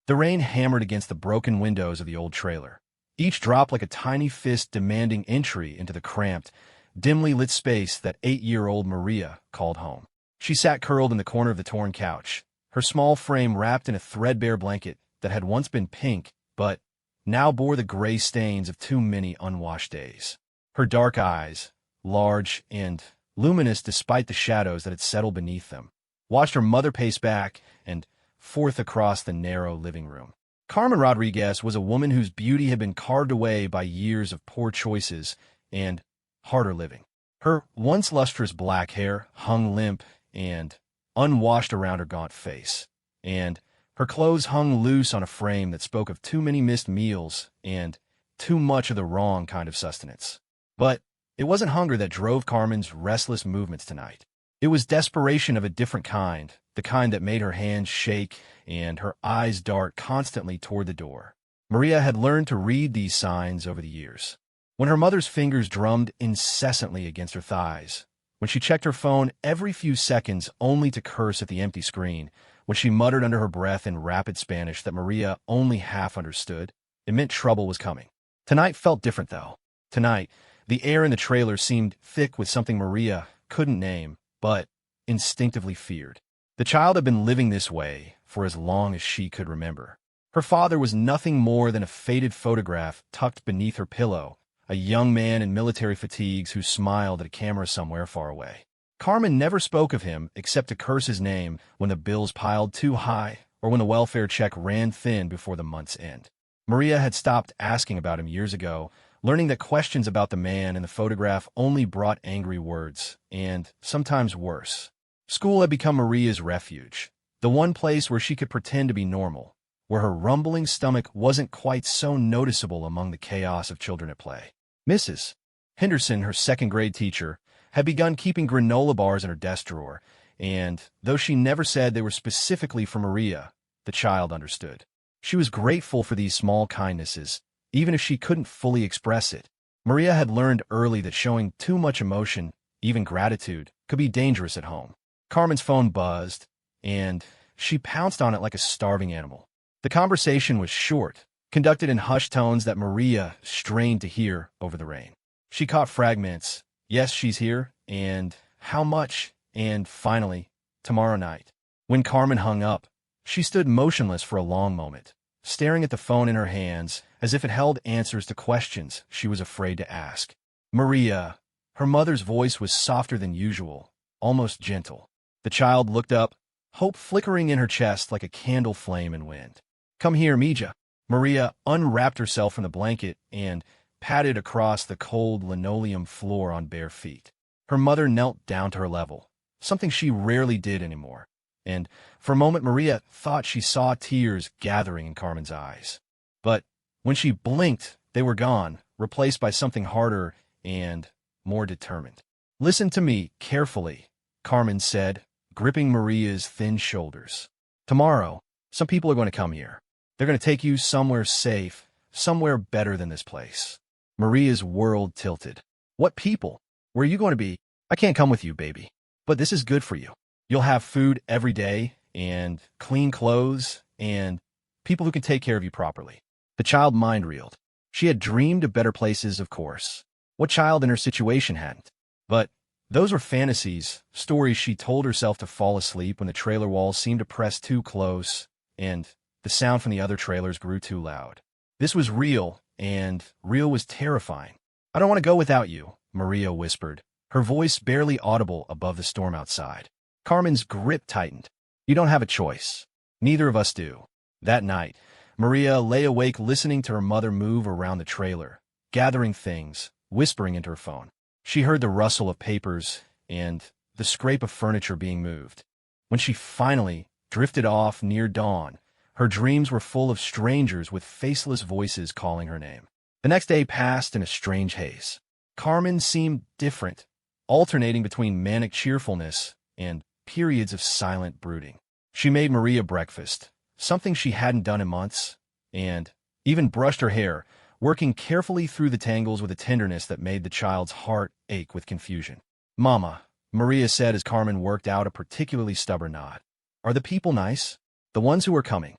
The rain hammered against the broken windows of the old trailer, each drop like a tiny fist demanding entry into the cramped, dimly lit space that 8-year-old Maria called home. She sat curled in the corner of the torn couch, her small frame wrapped in a threadbare blanket that had once been pink, but now bore the gray stains of too many unwashed days. Her dark eyes, large and luminous despite the shadows that had settled beneath them, watched her mother pace back and forth across the narrow living room. Carmen Rodriguez was a woman whose beauty had been carved away by years of poor choices and harder living. Her once lustrous black hair hung limp and unwashed around her gaunt face, and her clothes hung loose on a frame that spoke of too many missed meals and too much of the wrong kind of sustenance. But it wasn't hunger that drove Carmen's restless movements tonight. It was desperation of a different kind, the kind that made her hands shake and her eyes dart constantly toward the door. Maria had learned to read these signs over the years. When her mother's fingers drummed incessantly against her thighs, when she checked her phone every few seconds only to curse at the empty screen, when she muttered under her breath in rapid Spanish that Maria only half understood, it meant trouble was coming. Tonight felt different, though. Tonight, the air in the trailer seemed thick with something Maria couldn't name, but instinctively feared. The child had been living this way for as long as she could remember. Her father was nothing more than a faded photograph tucked beneath her pillow, a young man in military fatigues who smiled at a camera somewhere far away. Carmen never spoke of him except to curse his name when the bills piled too high or when the welfare check ran thin before the month's end. Maria had stopped asking about him years ago, learning that questions about the man in the photograph only brought angry words, and sometimes worse. School had become Maria's refuge, the one place where she could pretend to be normal, where her rumbling stomach wasn't quite so noticeable among the chaos of children at play. Mrs. Henderson, her second-grade teacher, had begun keeping granola bars in her desk drawer, and though she never said they were specifically for Maria, the child understood. She was grateful for these small kindnesses, even if she couldn't fully express it. Maria had learned early that showing too much emotion, even gratitude, could be dangerous at home. Carmen's phone buzzed, and she pounced on it like a starving animal. The conversation was short, conducted in hushed tones that Maria strained to hear over the rain. She caught fragments. Yes, she's here, and how much, and finally, tomorrow night. When Carmen hung up, she stood motionless for a long moment, staring at the phone in her hands as if it held answers to questions she was afraid to ask. Maria. Her mother's voice was softer than usual, almost gentle. The child looked up, hope flickering in her chest like a candle flame in wind. Come here, Mija. Maria unwrapped herself from the blanket and padded across the cold linoleum floor on bare feet. Her mother knelt down to her level, something she rarely did anymore, and for a moment Maria thought she saw tears gathering in Carmen's eyes. But when she blinked, they were gone, replaced by something harder and more determined. Listen to me carefully, Carmen said, gripping Maria's thin shoulders. Tomorrow, some people are going to come here. They're going to take you somewhere safe, somewhere better than this place. Maria's world tilted. What people? Where are you going to be? I can't come with you, baby. But this is good for you. You'll have food every day, and clean clothes, and people who can take care of you properly. The child mind-reeled. She had dreamed of better places, of course. What child in her situation hadn't? But those were fantasies, stories she told herself to fall asleep when the trailer walls seemed to press too close, and the sound from the other trailers grew too loud. This was real, and real was terrifying. I don't want to go without you, Maria whispered, her voice barely audible above the storm outside. Carmen's grip tightened. You don't have a choice. Neither of us do. That night, Maria lay awake listening to her mother move around the trailer, gathering things, whispering into her phone. She heard the rustle of papers and the scrape of furniture being moved. When she finally drifted off near dawn, her dreams were full of strangers with faceless voices calling her name. The next day passed in a strange haze. Carmen seemed different, alternating between manic cheerfulness and periods of silent brooding. She made Maria breakfast, something she hadn't done in months, and even brushed her hair, working carefully through the tangles with a tenderness that made the child's heart ache with confusion. Mama, Maria said as Carmen worked out a particularly stubborn nod. Are the people nice? The ones who are coming?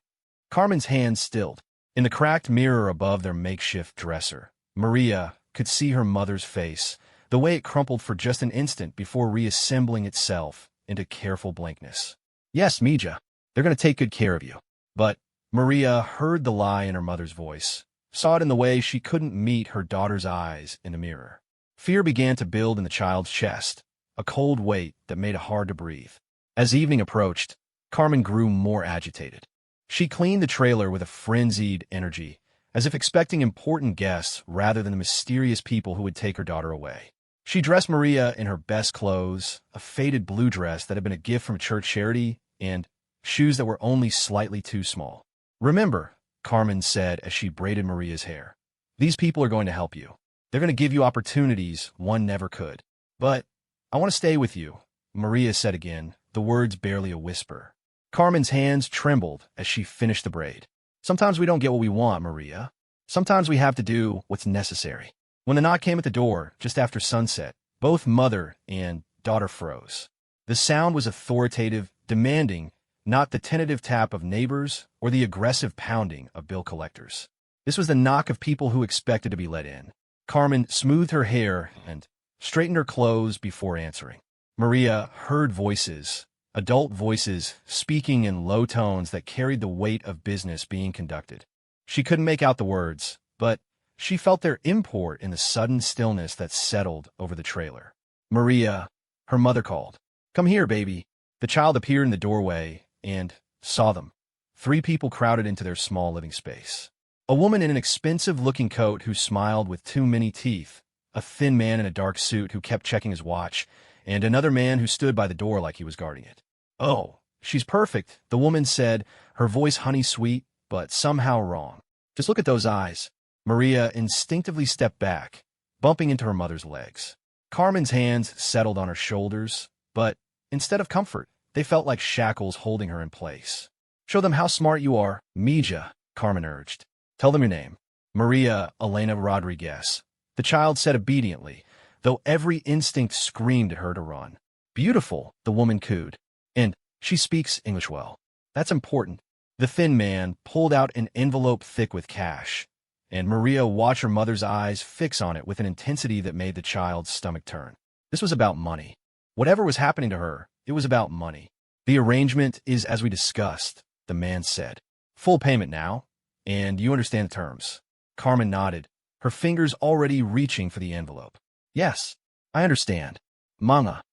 Carmen's hands stilled. In the cracked mirror above their makeshift dresser, Maria could see her mother's face, the way it crumpled for just an instant before reassembling itself into careful blankness. Yes, Mija, they're going to take good care of you. But Maria heard the lie in her mother's voice, saw it in the way she couldn't meet her daughter's eyes in the mirror. Fear began to build in the child's chest, a cold weight that made it hard to breathe. As evening approached, Carmen grew more agitated. She cleaned the trailer with a frenzied energy, as if expecting important guests rather than the mysterious people who would take her daughter away. She dressed Maria in her best clothes, a faded blue dress that had been a gift from a church charity, and shoes that were only slightly too small. Remember, Carmen said as she braided Maria's hair, these people are going to help you. They're going to give you opportunities one never could. But I want to stay with you, Maria said again, the words barely a whisper. Carmen's hands trembled as she finished the braid. Sometimes we don't get what we want, Maria. Sometimes we have to do what's necessary. When the knock came at the door, just after sunset, both mother and daughter froze. The sound was authoritative, demanding, not the tentative tap of neighbors or the aggressive pounding of bill collectors. This was the knock of people who expected to be let in. Carmen smoothed her hair and straightened her clothes before answering. Maria heard voices, adult voices, speaking in low tones that carried the weight of business being conducted. She couldn't make out the words, but she felt their import in the sudden stillness that settled over the trailer. Maria, her mother called. Come here, baby. The child appeared in the doorway and saw them. 3 people crowded into their small living space. A woman in an expensive-looking coat who smiled with too many teeth, a thin man in a dark suit who kept checking his watch, and another man who stood by the door like he was guarding it. Oh, she's perfect, the woman said, her voice honey-sweet, but somehow wrong. Just look at those eyes. Maria instinctively stepped back, bumping into her mother's legs. Carmen's hands settled on her shoulders, but instead of comfort, they felt like shackles holding her in place. Show them how smart you are, Mija, Carmen urged. Tell them your name. Maria Elena Rodriguez. The child said obediently, though every instinct screamed at her to run. Beautiful, the woman cooed. And she speaks English well. That's important. The thin man pulled out an envelope thick with cash, and Maria watched her mother's eyes fix on it with an intensity that made the child's stomach turn. This was about money. Whatever was happening to her, it was about money. The arrangement is as we discussed, the man said. Full payment now, and you understand the terms. Carmen nodded, her fingers already reaching for the envelope. Yes, I understand. Mama.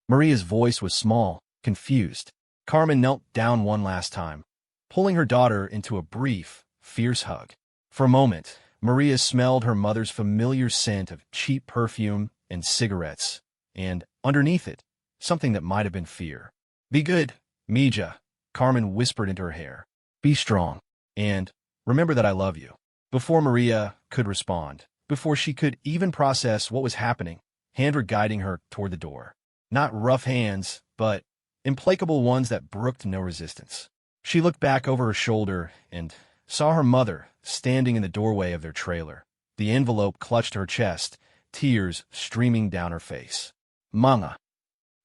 Maria's voice was small, confused. Carmen knelt down one last time, pulling her daughter into a brief, fierce hug. For a moment, Maria smelled her mother's familiar scent of cheap perfume and cigarettes, and underneath it, something that might have been fear. Be good, Mija, Carmen whispered into her hair. Be strong, and remember that I love you. Before Maria could respond, before she could even process what was happening, hands were guiding her toward the door. Not rough hands, but implacable ones that brooked no resistance. She looked back over her shoulder and saw her mother standing in the doorway of their trailer. The envelope clutched her chest, tears streaming down her face. Mama!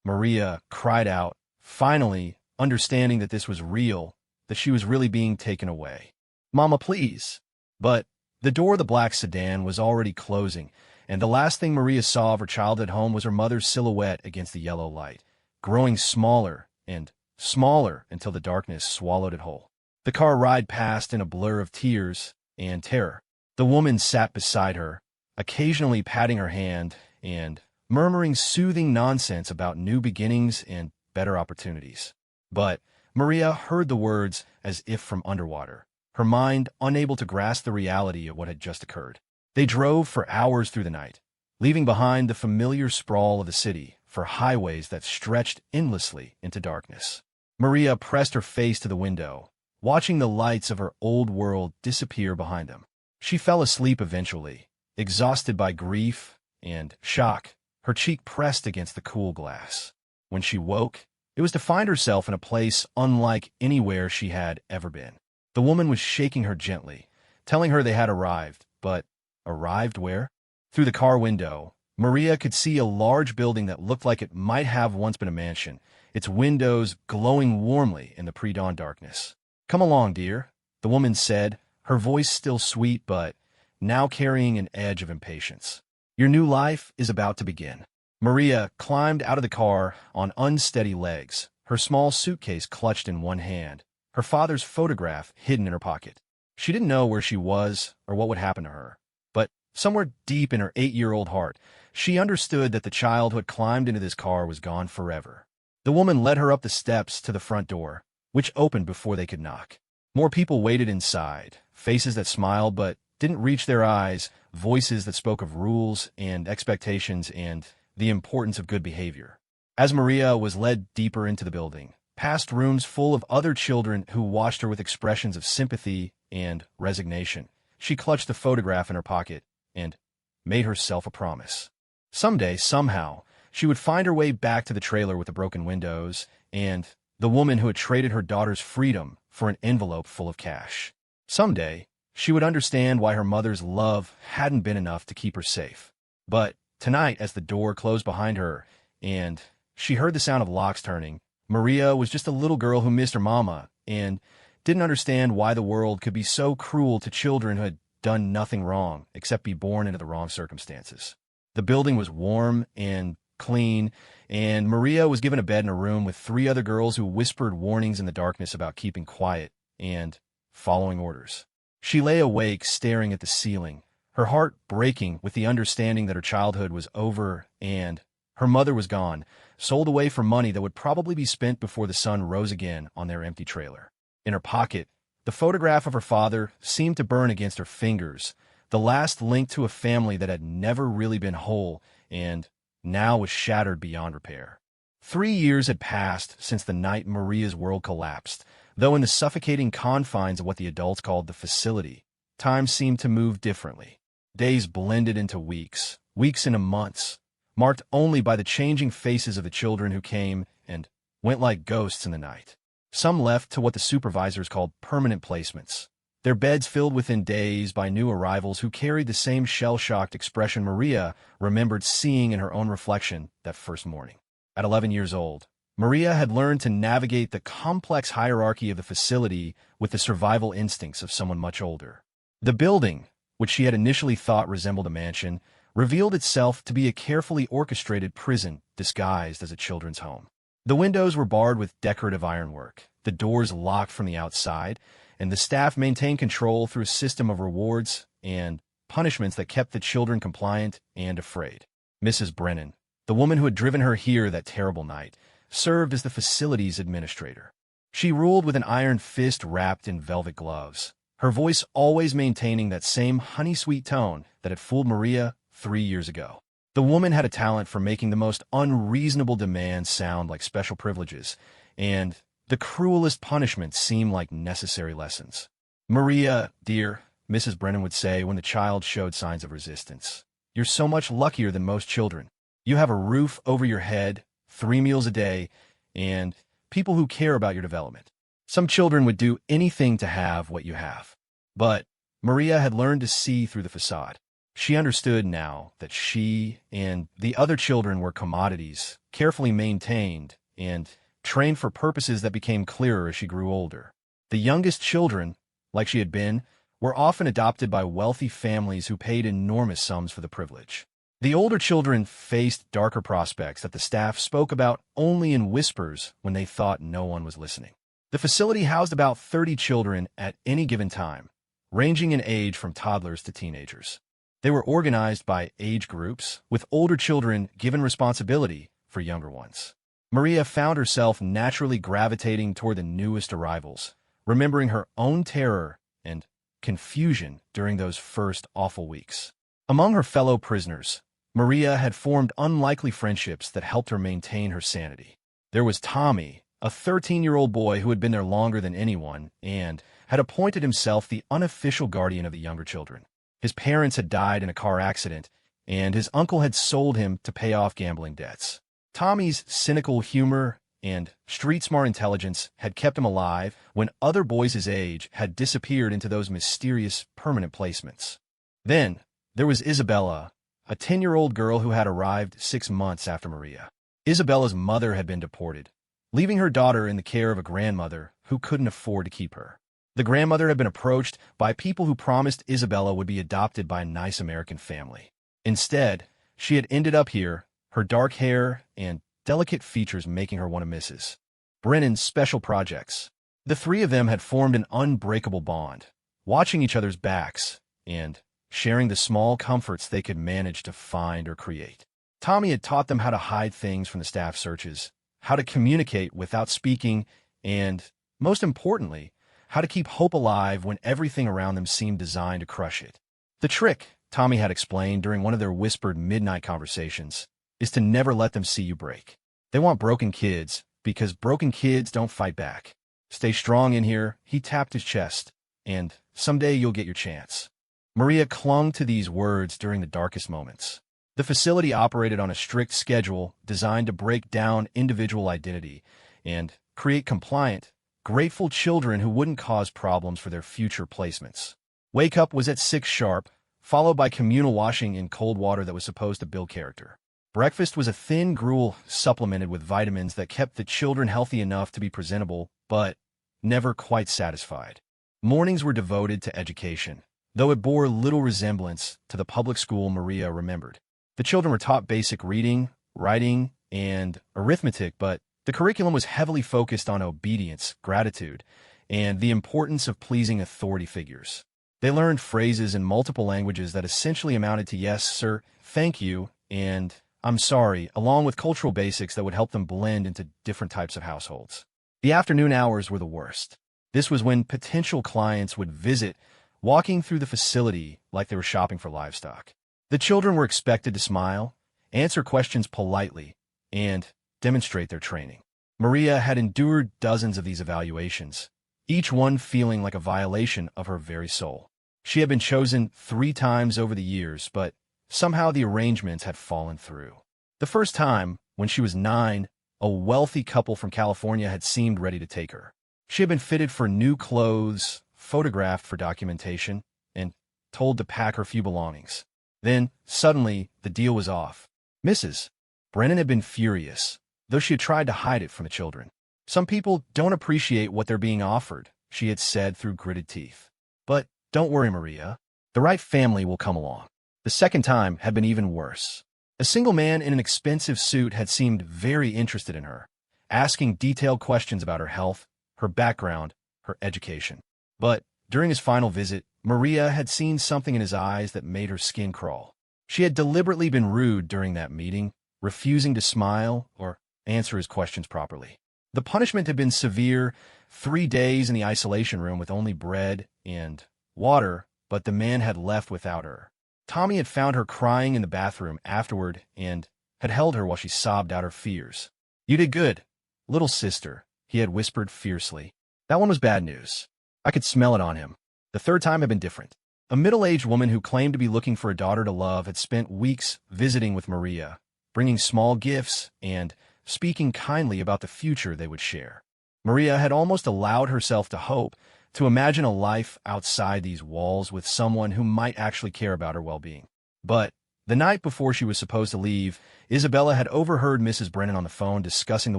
Maria cried out, finally understanding that this was real, that she was really being taken away. Mama, please! But the door of the black sedan was already closing, and the last thing Maria saw of her childhood home was her mother's silhouette against the yellow light, growing smaller and smaller until the darkness swallowed it whole. The car ride passed in a blur of tears and terror. The woman sat beside her, occasionally patting her hand and murmuring soothing nonsense about new beginnings and better opportunities. But Maria heard the words as if from underwater, her mind unable to grasp the reality of what had just occurred. They drove for hours through the night, leaving behind the familiar sprawl of the city for highways that stretched endlessly into darkness. Maria pressed her face to the window, watching the lights of her old world disappear behind them. She fell asleep eventually, exhausted by grief and shock, her cheek pressed against the cool glass. When she woke, it was to find herself in a place unlike anywhere she had ever been. The woman was shaking her gently, telling her they had arrived, but arrived where? Through the car window, Maria could see a large building that looked like it might have once been a mansion, its windows glowing warmly in the pre-dawn darkness. Come along, dear, the woman said, her voice still sweet but now carrying an edge of impatience. "Your new life is about to begin." Maria climbed out of the car on unsteady legs, her small suitcase clutched in one hand, her father's photograph hidden in her pocket. She didn't know where she was or what would happen to her, but somewhere deep in her 8-year-old heart, she understood that the child who had climbed into this car was gone forever. The woman led her up the steps to the front door, which opened before they could knock. More people waited inside, faces that smiled but didn't reach their eyes, voices that spoke of rules and expectations and the importance of good behavior. As Maria was led deeper into the building, past rooms full of other children who watched her with expressions of sympathy and resignation, she clutched the photograph in her pocket and made herself a promise. Someday, somehow, she would find her way back to the trailer with the broken windows and the woman who had traded her daughter's freedom for an envelope full of cash. Someday, she would understand why her mother's love hadn't been enough to keep her safe. But tonight, as the door closed behind her and she heard the sound of locks turning, Maria was just a little girl who missed her mama and didn't understand why the world could be so cruel to children who had done nothing wrong except be born into the wrong circumstances. The building was warm and clean, and Maria was given a bed in a room with 3 other girls who whispered warnings in the darkness about keeping quiet and following orders. She lay awake staring at the ceiling, her heart breaking with the understanding that her childhood was over and her mother was gone, sold away for money that would probably be spent before the sun rose again on their empty trailer. In her pocket, the photograph of her father seemed to burn against her fingers, the last link to a family that had never really been whole and now was shattered beyond repair. 3 years had passed since the night Maria's world collapsed, though in the suffocating confines of what the adults called the facility, time seemed to move differently. Days blended into weeks, weeks into months, marked only by the changing faces of the children who came and went like ghosts in the night. Some left to what the supervisors called permanent placements, their beds filled within days by new arrivals who carried the same shell-shocked expression Maria remembered seeing in her own reflection that first morning. At 11 years old, Maria had learned to navigate the complex hierarchy of the facility with the survival instincts of someone much older. The building, which she had initially thought resembled a mansion, revealed itself to be a carefully orchestrated prison disguised as a children's home. The windows were barred with decorative ironwork, the doors locked from the outside, and the staff maintained control through a system of rewards and punishments that kept the children compliant and afraid. Mrs. Brennan, the woman who had driven her here that terrible night, served as the facility's administrator. She ruled with an iron fist wrapped in velvet gloves, her voice always maintaining that same honey-sweet tone that had fooled Maria 3 years ago. The woman had a talent for making the most unreasonable demands sound like special privileges, and the cruelest punishments seem like necessary lessons. "Maria, dear," Mrs. Brennan would say when the child showed signs of resistance, "you're so much luckier than most children. You have a roof over your head, 3 meals a day, and people who care about your development. Some children would do anything to have what you have." But Maria had learned to see through the facade. She understood now that she and the other children were commodities, carefully maintained and trained for purposes that became clearer as she grew older. The youngest children, like she had been, were often adopted by wealthy families who paid enormous sums for the privilege. The older children faced darker prospects that the staff spoke about only in whispers when they thought no one was listening. The facility housed about 30 children at any given time, ranging in age from toddlers to teenagers. They were organized by age groups, with older children given responsibility for younger ones. Maria found herself naturally gravitating toward the newest arrivals, remembering her own terror and confusion during those first awful weeks. Among her fellow prisoners, Maria had formed unlikely friendships that helped her maintain her sanity. There was Tommy, a 13-year-old boy who had been there longer than anyone and had appointed himself the unofficial guardian of the younger children. His parents had died in a car accident, and his uncle had sold him to pay off gambling debts. Tommy's cynical humor and street-smart intelligence had kept him alive when other boys his age had disappeared into those mysterious permanent placements. Then there was Isabella, a 10-year-old girl who had arrived 6 months after Maria. Isabella's mother had been deported, leaving her daughter in the care of a grandmother who couldn't afford to keep her. The grandmother had been approached by people who promised Isabella would be adopted by a nice American family. Instead, she had ended up here, her dark hair and delicate features making her one of Mrs. Brennan's special projects. The three of them had formed an unbreakable bond, watching each other's backs and sharing the small comforts they could manage to find or create. Tommy had taught them how to hide things from the staff searches, how to communicate without speaking, and, most importantly, how to keep hope alive when everything around them seemed designed to crush it. The trick, Tommy had explained during one of their whispered midnight conversations, is to never let them see you break. They want broken kids, because broken kids don't fight back. Stay strong in here, he tapped his chest, and someday you'll get your chance. Maria clung to these words during the darkest moments. The facility operated on a strict schedule designed to break down individual identity and create compliant, grateful children who wouldn't cause problems for their future placements. Wake up was at 6 sharp, followed by communal washing in cold water that was supposed to build character. Breakfast was a thin gruel supplemented with vitamins that kept the children healthy enough to be presentable, but never quite satisfied. Mornings were devoted to education, though it bore little resemblance to the public school Maria remembered. The children were taught basic reading, writing, and arithmetic, but the curriculum was heavily focused on obedience, gratitude, and the importance of pleasing authority figures. They learned phrases in multiple languages that essentially amounted to yes, sir, thank you, and I'm sorry, along with cultural basics that would help them blend into different types of households. The afternoon hours were the worst. This was when potential clients would visit, walking through the facility like they were shopping for livestock. The children were expected to smile, answer questions politely, and demonstrate their training. Maria had endured dozens of these evaluations, each one feeling like a violation of her very soul. She had been chosen 3 times over the years, but somehow the arrangements had fallen through. The first time, when she was 9, a wealthy couple from California had seemed ready to take her. She had been fitted for new clothes, photographed for documentation, and told to pack her few belongings. Then, suddenly, the deal was off. Mrs. Brennan had been furious, though she had tried to hide it from the children. Some people don't appreciate what they're being offered, she had said through gritted teeth. But don't worry, Maria. The right family will come along. The second time had been even worse. A single man in an expensive suit had seemed very interested in her, asking detailed questions about her health, her background, her education. But during his final visit, Maria had seen something in his eyes that made her skin crawl. She had deliberately been rude during that meeting, refusing to smile or answer his questions properly. The punishment had been severe, 3 days in the isolation room with only bread and water, but the man had left without her. Tommy had found her crying in the bathroom afterward and had held her while she sobbed out her fears. You did good, little sister, he had whispered fiercely. That one was bad news. I could smell it on him. The third time had been different. A middle-aged woman who claimed to be looking for a daughter to love had spent weeks visiting with Maria, bringing small gifts and speaking kindly about the future they would share. Maria had almost allowed herself to hope, to imagine a life outside these walls with someone who might actually care about her well-being. But the night before she was supposed to leave, Isabella had overheard Mrs. Brennan on the phone discussing the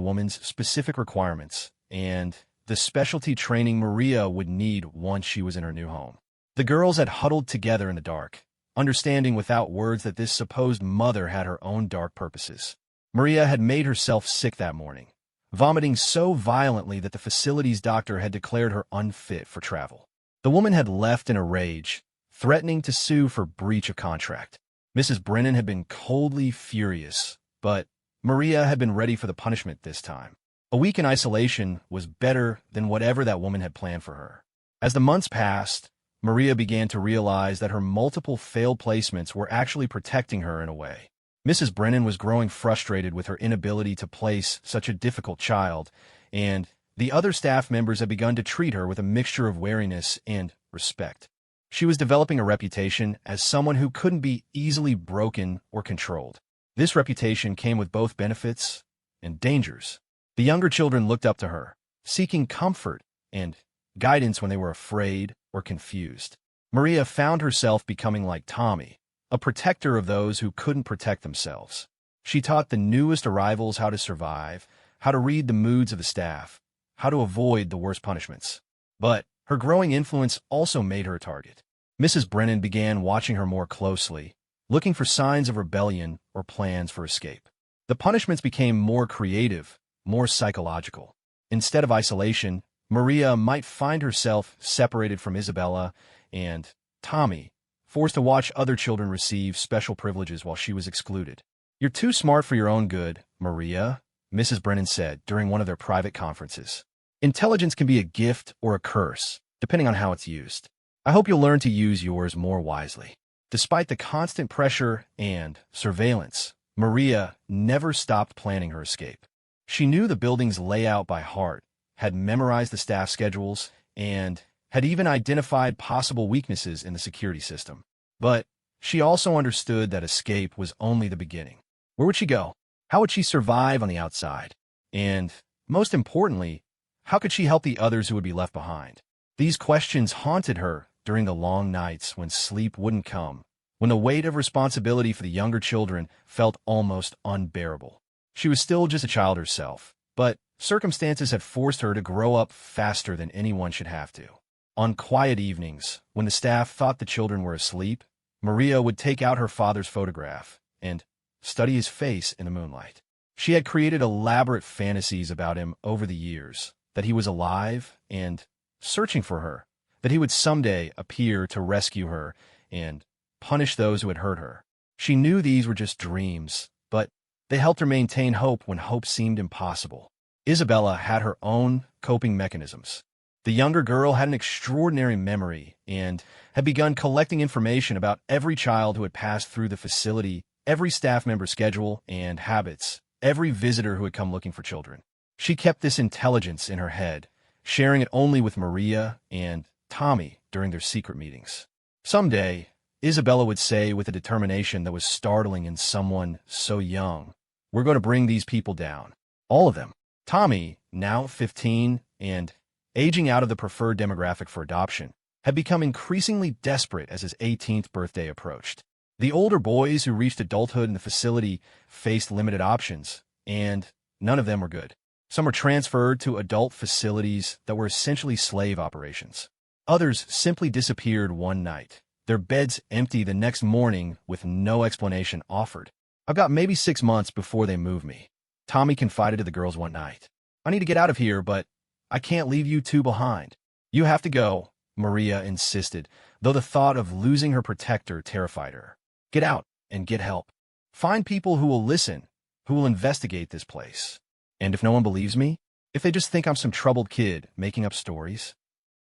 woman's specific requirements and the specialty training Maria would need once she was in her new home. The girls had huddled together in the dark, understanding without words that this supposed mother had her own dark purposes. Maria had made herself sick that morning, vomiting so violently that the facility's doctor had declared her unfit for travel. The woman had left in a rage, threatening to sue for breach of contract. Mrs. Brennan had been coldly furious, but Maria had been ready for the punishment this time. A week in isolation was better than whatever that woman had planned for her. As the months passed, Maria began to realize that her multiple failed placements were actually protecting her in a way. Mrs. Brennan was growing frustrated with her inability to place such a difficult child, and the other staff members had begun to treat her with a mixture of wariness and respect. She was developing a reputation as someone who couldn't be easily broken or controlled. This reputation came with both benefits and dangers. The younger children looked up to her, seeking comfort and guidance when they were afraid or confused. Maria found herself becoming like Tommy, a protector of those who couldn't protect themselves. She taught the newest arrivals how to survive, how to read the moods of the staff, how to avoid the worst punishments. But Her growing influence also made her a target. Mrs. Brennan began watching her more closely, looking for signs of rebellion or plans for escape. The punishments became more creative, more psychological. Instead of isolation, Maria might find herself separated from Isabella and Tommy, forced to watch other children receive special privileges while she was excluded. "You're too smart for your own good, Maria," Mrs. Brennan said during one of their private conferences. "Intelligence can be a gift or a curse, depending on how it's used. I hope you'll learn to use yours more wisely." Despite the constant pressure and surveillance, Maria never stopped planning her escape. She knew the building's layout by heart, had memorized the staff schedules, and had even identified possible weaknesses in the security system. But she also understood that escape was only the beginning. Where would she go? How would she survive on the outside? And, most importantly, how could she help the others who would be left behind? These questions haunted her during the long nights when sleep wouldn't come, when the weight of responsibility for the younger children felt almost unbearable. She was still just a child herself, but circumstances had forced her to grow up faster than anyone should have to. On quiet evenings, when the staff thought the children were asleep, Maria would take out her father's photograph and study his face in the moonlight. She had created elaborate fantasies about him over the years, that he was alive and searching for her, that he would someday appear to rescue her and punish those who had hurt her. She knew these were just dreams, but they helped her maintain hope when hope seemed impossible. Isabella had her own coping mechanisms. The younger girl had an extraordinary memory and had begun collecting information about every child who had passed through the facility, every staff member's schedule and habits, every visitor who had come looking for children. She kept this intelligence in her head, sharing it only with Maria and Tommy during their secret meetings. Someday, Isabella would say with a determination that was startling in someone so young, "We're going to bring these people down. All of them." Tommy, now 15 and aging out of the preferred demographic for adoption, had become increasingly desperate as his 18th birthday approached. The older boys who reached adulthood in the facility faced limited options, and none of them were good. Some were transferred to adult facilities that were essentially slave operations. Others simply disappeared one night, their beds empty the next morning with no explanation offered. "I've got maybe 6 months before they move me," Tommy confided to the girls one night. "I need to get out of here, but I can't leave you two behind." "You have to go," Maria insisted, though the thought of losing her protector terrified her. "Get out and get help. Find people who will listen, who will investigate this place. And if no one believes me, if they just think I'm some troubled kid making up stories,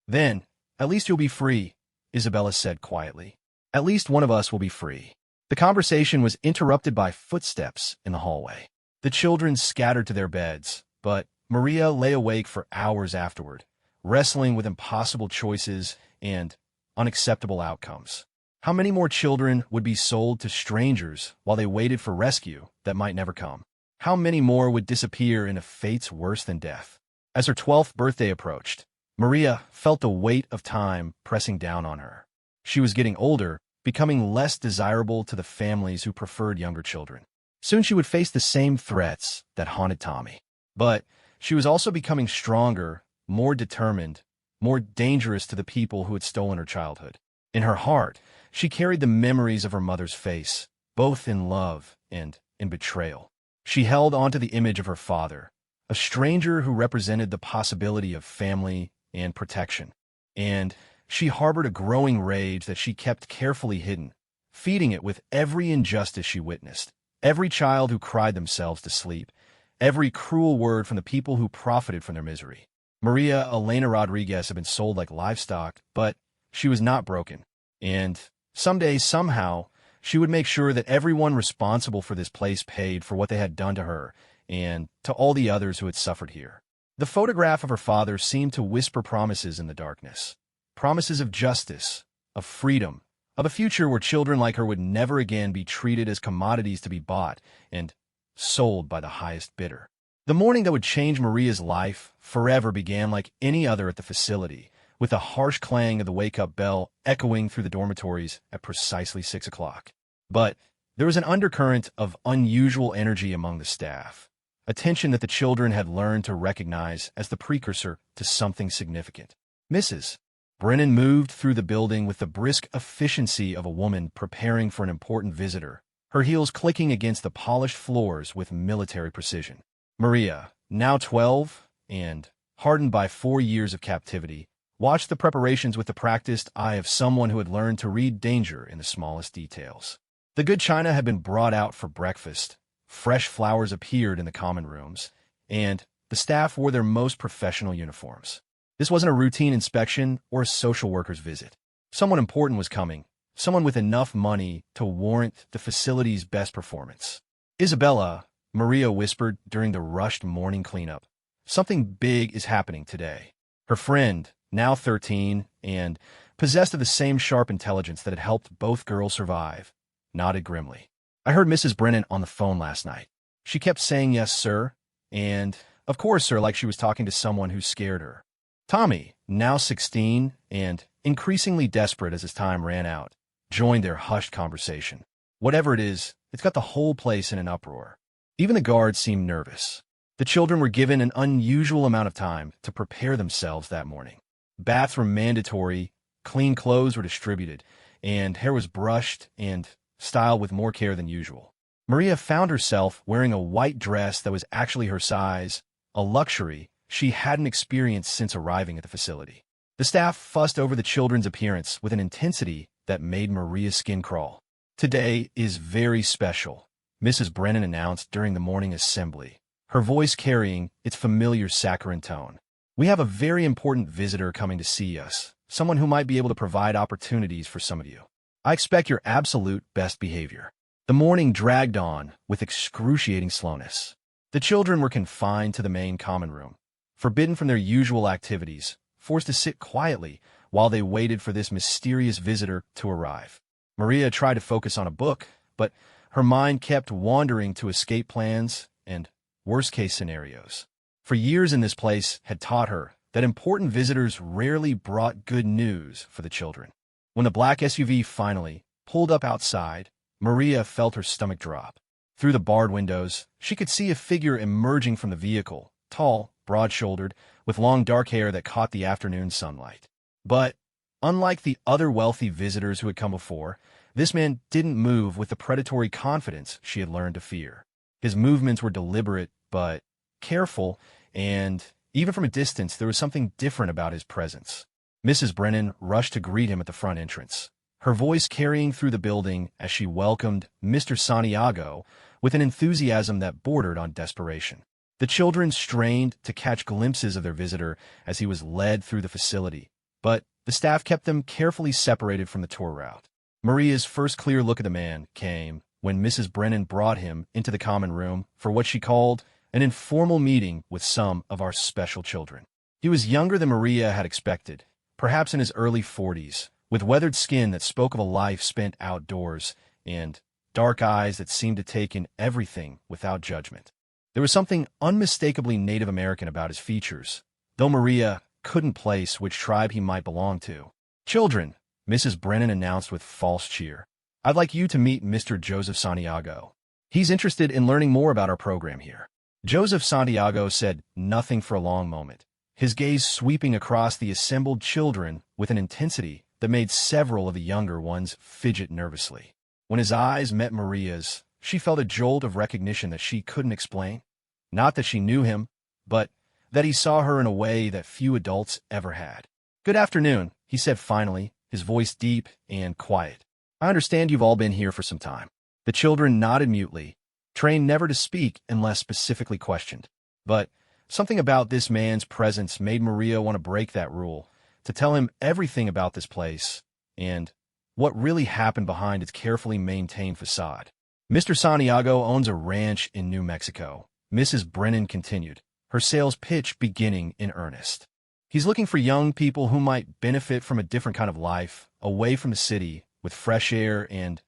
then at least you'll be free," Isabella said quietly. "At least one of us will be free." The conversation was interrupted by footsteps in the hallway. The children scattered to their beds, but Maria lay awake for hours afterward, wrestling with impossible choices and unacceptable outcomes. How many more children would be sold to strangers while they waited for rescue that might never come? How many more would disappear in a fates worse than death? As her 12th birthday approached, Maria felt the weight of time pressing down on her. She was getting older, becoming less desirable to the families who preferred younger children. Soon she would face the same threats that haunted Tommy. But she was also becoming stronger, more determined, more dangerous to the people who had stolen her childhood. In her heart, she carried the memories of her mother's face, both in love and in betrayal. She held onto the image of her father, a stranger who represented the possibility of family and protection. And she harbored a growing rage that she kept carefully hidden, feeding it with every injustice she witnessed, every child who cried themselves to sleep, every cruel word from the people who profited from their misery. Maria Elena Rodriguez had been sold like livestock, but she was not broken. And someday, somehow, she would make sure that everyone responsible for this place paid for what they had done to her and to all the others who had suffered here. The photograph of her father seemed to whisper promises in the darkness. Promises of justice, of freedom, of a future where children like her would never again be treated as commodities to be bought and sold by the highest bidder. The morning that would change Maria's life forever began like any other at the facility, with the harsh clang of the wake-up bell echoing through the dormitories at precisely 6 o'clock. But there was an undercurrent of unusual energy among the staff, a tension that the children had learned to recognize as the precursor to something significant. Mrs. Brennan moved through the building with the brisk efficiency of a woman preparing for an important visitor, her heels clicking against the polished floors with military precision. Maria, now 12 and hardened by 4 years of captivity, watched the preparations with the practiced eye of someone who had learned to read danger in the smallest details. The good china had been brought out for breakfast, fresh flowers appeared in the common rooms, and the staff wore their most professional uniforms. This wasn't a routine inspection or a social worker's visit. Someone important was coming, someone with enough money to warrant the facility's best performance. "Isabella," Maria whispered during the rushed morning cleanup, "something big is happening today." Her friend, now 13 and possessed of the same sharp intelligence that had helped both girls survive, nodded grimly. "I heard Mrs. Brennan on the phone last night. She kept saying yes, sir, and of course, sir, like she was talking to someone who scared her." Tommy, now 16 and increasingly desperate as his time ran out, joined their hushed conversation. "Whatever it is, it's got the whole place in an uproar." Even the guards seemed nervous. The children were given an unusual amount of time to prepare themselves that morning. Baths were mandatory, clean clothes were distributed, and hair was brushed and styled with more care than usual. Maria found herself wearing a white dress that was actually her size, a luxury she hadn't experienced since arriving at the facility. The staff fussed over the children's appearance with an intensity that made Maria's skin crawl. "Today is very special," Mrs. Brennan announced during the morning assembly, her voice carrying its familiar saccharine tone. "We have a very important visitor coming to see us, someone who might be able to provide opportunities for some of you. I expect your absolute best behavior." The morning dragged on with excruciating slowness. The children were confined to the main common room, forbidden from their usual activities, forced to sit quietly while they waited for this mysterious visitor to arrive. Maria tried to focus on a book, but her mind kept wandering to escape plans and worst-case scenarios. For years in this place had taught her that important visitors rarely brought good news for the children. When the black SUV finally pulled up outside, Maria felt her stomach drop. Through the barred windows, she could see a figure emerging from the vehicle, tall, broad-shouldered, with long dark hair that caught the afternoon sunlight. But, unlike the other wealthy visitors who had come before, this man didn't move with the predatory confidence she had learned to fear. His movements were deliberate, but careful, and even from a distance, there was something different about his presence. Mrs. Brennan rushed to greet him at the front entrance, her voice carrying through the building as she welcomed Mr. Santiago with an enthusiasm that bordered on desperation. The children strained to catch glimpses of their visitor as he was led through the facility, but the staff kept them carefully separated from the tour route. Maria's first clear look at the man came when Mrs. Brennan brought him into the common room for what she called an informal meeting with some of our special children. He was younger than Maria had expected, perhaps in his early 40s, with weathered skin that spoke of a life spent outdoors and dark eyes that seemed to take in everything without judgment. There was something unmistakably Native American about his features, though Maria couldn't place which tribe he might belong to. "Children," Mrs. Brennan announced with false cheer, "I'd like you to meet Mr. Joseph Santiago. He's interested in learning more about our program here." Joseph Santiago said nothing for a long moment, his gaze sweeping across the assembled children with an intensity that made several of the younger ones fidget nervously. When his eyes met Maria's, she felt a jolt of recognition that she couldn't explain. Not that she knew him, but that he saw her in a way that few adults ever had. "Good afternoon," he said finally, his voice deep and quiet. "I understand you've all been here for some time." The children nodded mutely, trained never to speak unless specifically questioned. But something about this man's presence made Maria want to break that rule, to tell him everything about this place and what really happened behind its carefully maintained facade. "Mr. Santiago owns a ranch in New Mexico," Mrs. Brennan continued, her sales pitch beginning in earnest. "He's looking for young people who might benefit from a different kind of life, away from the city, with fresh air and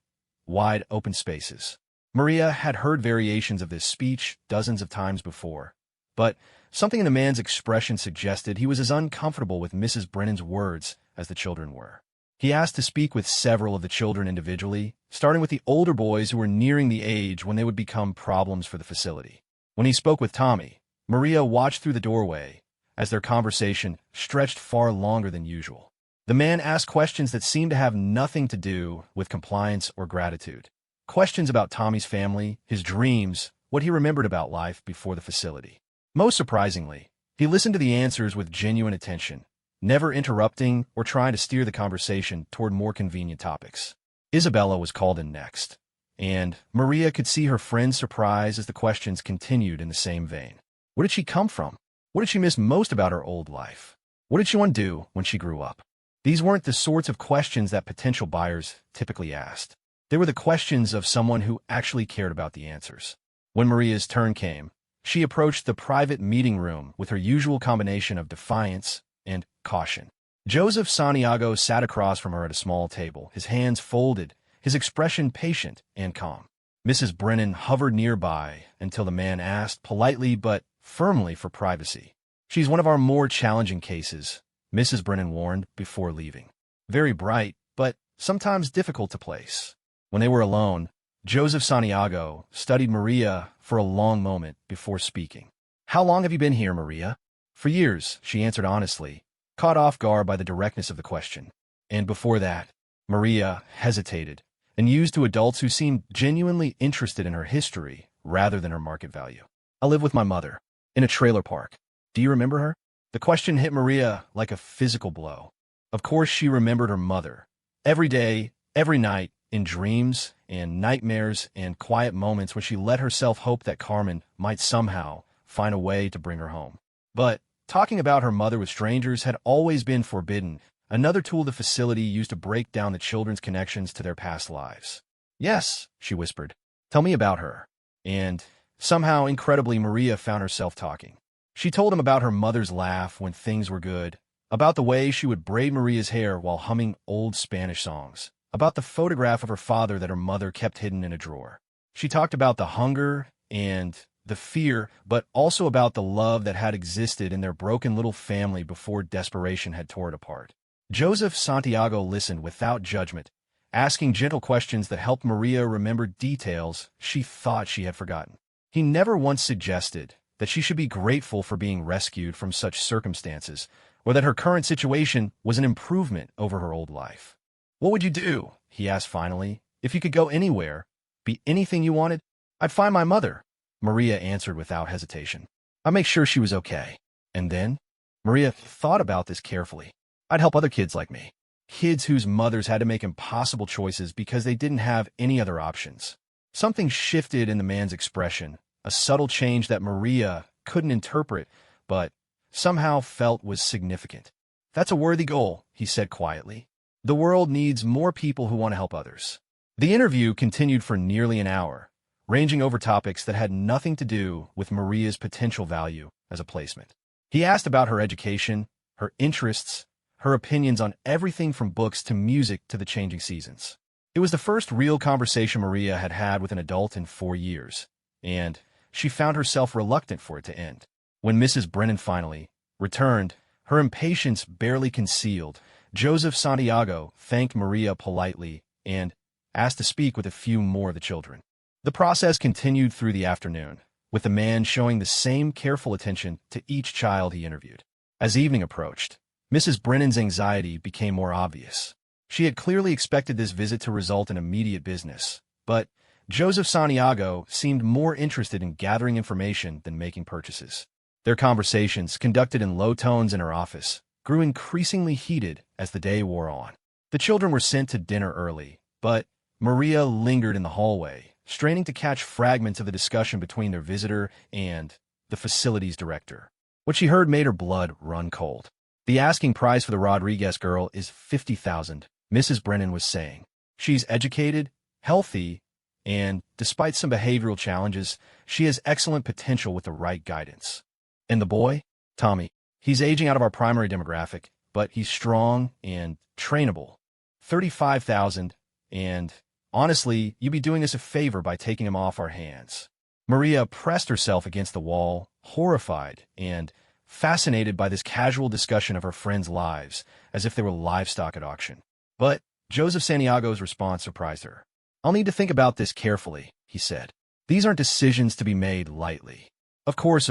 wide open spaces." Maria had heard variations of this speech dozens of times before, but something in the man's expression suggested he was as uncomfortable with Mrs. Brennan's words as the children were. He asked to speak with several of the children individually, starting with the older boys who were nearing the age when they would become problems for the facility. When he spoke with Tommy, Maria watched through the doorway as their conversation stretched far longer than usual. The man asked questions that seemed to have nothing to do with compliance or gratitude. Questions about Tommy's family, his dreams, what he remembered about life before the facility. Most surprisingly, he listened to the answers with genuine attention, never interrupting or trying to steer the conversation toward more convenient topics. Isabella was called in next, and Maria could see her friend's surprise as the questions continued in the same vein. Where did she come from? What did she miss most about her old life? What did she want to do when she grew up? These weren't the sorts of questions that potential buyers typically asked. They were the questions of someone who actually cared about the answers. When Maria's turn came, she approached the private meeting room with her usual combination of defiance and caution. Joseph Santiago sat across from her at a small table, his hands folded, his expression patient and calm. Mrs. Brennan hovered nearby until the man asked politely but firmly for privacy. "She's one of our more challenging cases," Mrs. Brennan warned before leaving. "Very bright, but sometimes difficult to place." When they were alone, Joseph Santiago studied Maria for a long moment before speaking. "How long have you been here, Maria?" "For years," she answered honestly, caught off guard by the directness of the question. "And before that?" Maria hesitated and used to adults who seemed genuinely interested in her history rather than her market value. "I live with my mother, in a trailer park. Do you remember her?" The question hit Maria like a physical blow. Of course she remembered her mother. Every day, every night, in dreams and nightmares and quiet moments when she let herself hope that Carmen might somehow find a way to bring her home. But talking about her mother with strangers had always been forbidden, another tool the facility used to break down the children's connections to their past lives. "Yes," she whispered. "Tell me about her." And somehow, incredibly, Maria found herself talking. She told him about her mother's laugh when things were good, about the way she would braid Maria's hair while humming old Spanish songs, about the photograph of her father that her mother kept hidden in a drawer. She talked about the hunger and the fear, but also about the love that had existed in their broken little family before desperation had torn it apart. Joseph Santiago listened without judgment, asking gentle questions that helped Maria remember details she thought she had forgotten. He never once suggested that she should be grateful for being rescued from such circumstances, or that her current situation was an improvement over her old life. "What would you do?" he asked finally. "If you could go anywhere, be anything you wanted?" "I'd find my mother," Maria answered without hesitation. "I'd make sure she was okay. And then?" Maria thought about this carefully. "I'd help other kids like me. Kids whose mothers had to make impossible choices because they didn't have any other options." Something shifted in the man's expression, a subtle change that Maria couldn't interpret, but somehow felt was significant. "That's a worthy goal," he said quietly. "The world needs more people who want to help others." The interview continued for nearly an hour, ranging over topics that had nothing to do with Maria's potential value as a placement. He asked about her education, her interests, her opinions on everything from books to music to the changing seasons. It was the first real conversation Maria had had with an adult in 4 years, and she found herself reluctant for it to end. When Mrs. Brennan finally returned, her impatience barely concealed, Joseph Santiago thanked Maria politely and asked to speak with a few more of the children. The process continued through the afternoon, with the man showing the same careful attention to each child he interviewed. As evening approached, Mrs. Brennan's anxiety became more obvious. She had clearly expected this visit to result in immediate business, but Joseph Santiago seemed more interested in gathering information than making purchases. Their conversations, conducted in low tones in her office, grew increasingly heated as the day wore on. The children were sent to dinner early, but Maria lingered in the hallway, straining to catch fragments of the discussion between their visitor and the facility's director. What she heard made her blood run cold. "The asking price for the Rodriguez girl is $50,000, Mrs. Brennan was saying. "She's educated, healthy, and, despite some behavioral challenges, she has excellent potential with the right guidance." "And the boy?" "Tommy. He's aging out of our primary demographic, but he's strong and trainable. $35,000, and honestly, you'd be doing us a favor by taking him off our hands." Maria pressed herself against the wall, horrified and fascinated by this casual discussion of her friends' lives, as if they were livestock at auction. But Joseph Santiago's response surprised her. "I'll need to think about this carefully," he said. "These aren't decisions to be made lightly." Of course,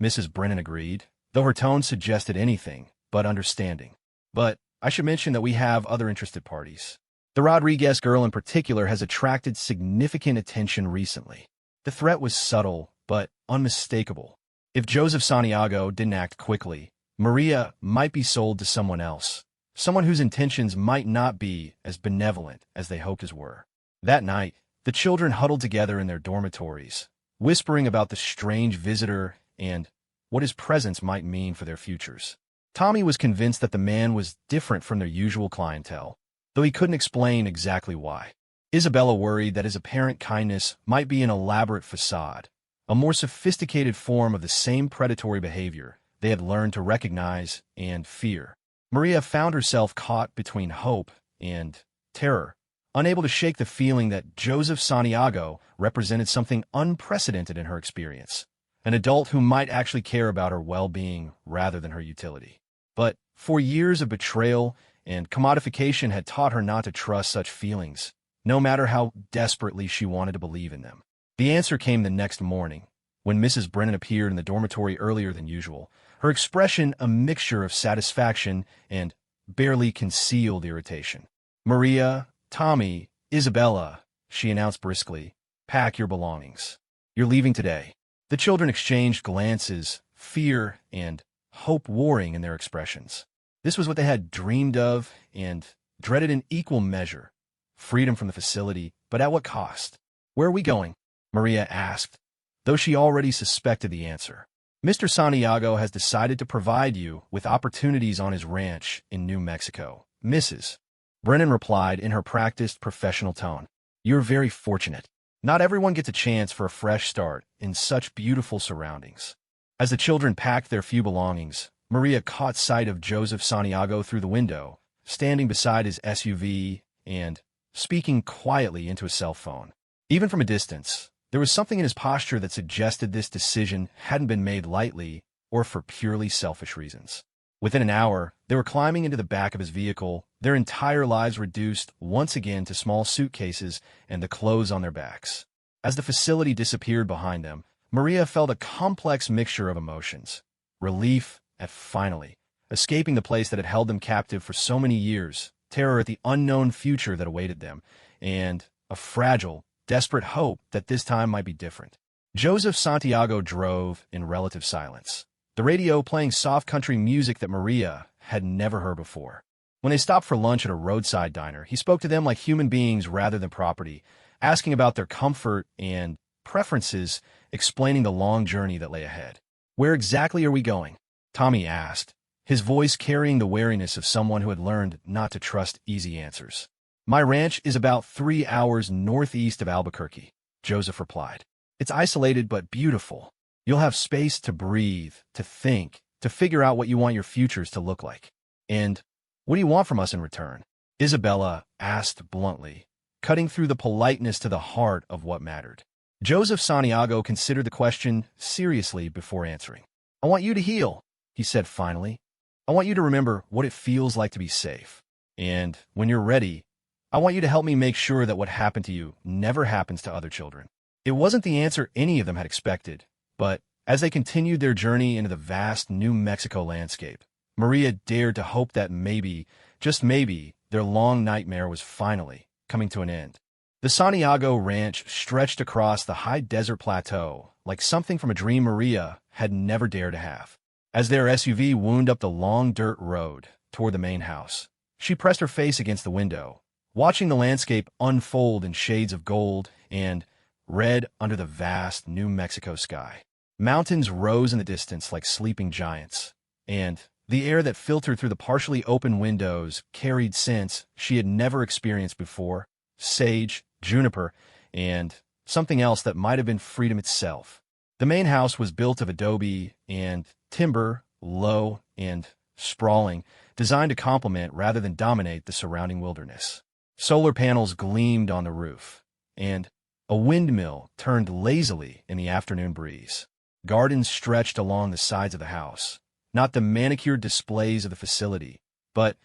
Mrs. Brennan agreed, though her tone suggested anything but understanding. "But I should mention that we have other interested parties. The Rodriguez girl in particular has attracted significant attention recently. The threat was subtle, but unmistakable. If Joseph Santiago didn't act quickly, Maria might be sold to someone else, someone whose intentions might not be as benevolent as they hoped as were. That night, the children huddled together in their dormitories, whispering about the strange visitor and what his presence might mean for their futures. Tommy was convinced that the man was different from their usual clientele, though he couldn't explain exactly why. Isabella worried that his apparent kindness might be an elaborate facade, a more sophisticated form of the same predatory behavior they had learned to recognize and fear. Maria found herself caught between hope and terror, unable to shake the feeling that Joseph Santiago represented something unprecedented in her experience, an adult who might actually care about her well-being rather than her utility. But 4 years of betrayal and commodification had taught her not to trust such feelings, no matter how desperately she wanted to believe in them. The answer came the next morning, when Mrs. Brennan appeared in the dormitory earlier than usual, her expression a mixture of satisfaction and barely concealed irritation. "Maria, Tommy, Isabella," she announced briskly, "pack your belongings. You're leaving today." The children exchanged glances, fear and hope warring in their expressions. This was what they had dreamed of and dreaded in equal measure. Freedom from the facility, but at what cost? "Where are we going?" Maria asked, though she already suspected the answer. "Mr. Santiago has decided to provide you with opportunities on his ranch in New Mexico, Mrs. Brennan replied in her practiced professional tone. "You're very fortunate. Not everyone gets a chance for a fresh start in such beautiful surroundings." As the children packed their few belongings, Maria caught sight of Joseph Santiago through the window, standing beside his SUV and speaking quietly into a cell phone. Even from a distance, there was something in his posture that suggested this decision hadn't been made lightly or for purely selfish reasons. Within an hour, they were climbing into the back of his vehicle, their entire lives reduced once again to small suitcases and the clothes on their backs. As the facility disappeared behind them, Maria felt a complex mixture of emotions. Relief at finally escaping the place that had held them captive for so many years, terror at the unknown future that awaited them, and a fragile, desperate hope that this time might be different. Joseph Santiago drove in relative silence, the radio playing soft country music that Maria had never heard before. When they stopped for lunch at a roadside diner, he spoke to them like human beings rather than property, asking about their comfort and preferences, explaining the long journey that lay ahead. "Where exactly are we going?" Tommy asked, his voice carrying the wariness of someone who had learned not to trust easy answers. "My ranch is about 3 hours northeast of Albuquerque," Joseph replied. "It's isolated but beautiful. You'll have space to breathe, to think, to figure out what you want your futures to look like. And what do you want from us in return?" Isabella asked bluntly, cutting through the politeness to the heart of what mattered. Joseph Santiago considered the question seriously before answering. "I want you to heal," he said finally. "I want you to remember what it feels like to be safe. And when you're ready, I want you to help me make sure that what happened to you never happens to other children." It wasn't the answer any of them had expected, but as they continued their journey into the vast New Mexico landscape, Maria dared to hope that maybe, just maybe, their long nightmare was finally coming to an end. The Santiago Ranch stretched across the high desert plateau like something from a dream Maria had never dared to have. As their SUV wound up the long dirt road toward the main house, she pressed her face against the window, watching the landscape unfold in shades of gold and red under the vast New Mexico sky. Mountains rose in the distance like sleeping giants, and the air that filtered through the partially open windows carried scents she had never experienced before: sage, juniper, and something else that might have been freedom itself. The main house was built of adobe and timber, low and sprawling, designed to complement rather than dominate the surrounding wilderness. Solar panels gleamed on the roof, and a windmill turned lazily in the afternoon breeze. Gardens stretched along the sides of the house, not the manicured displays of the facility, but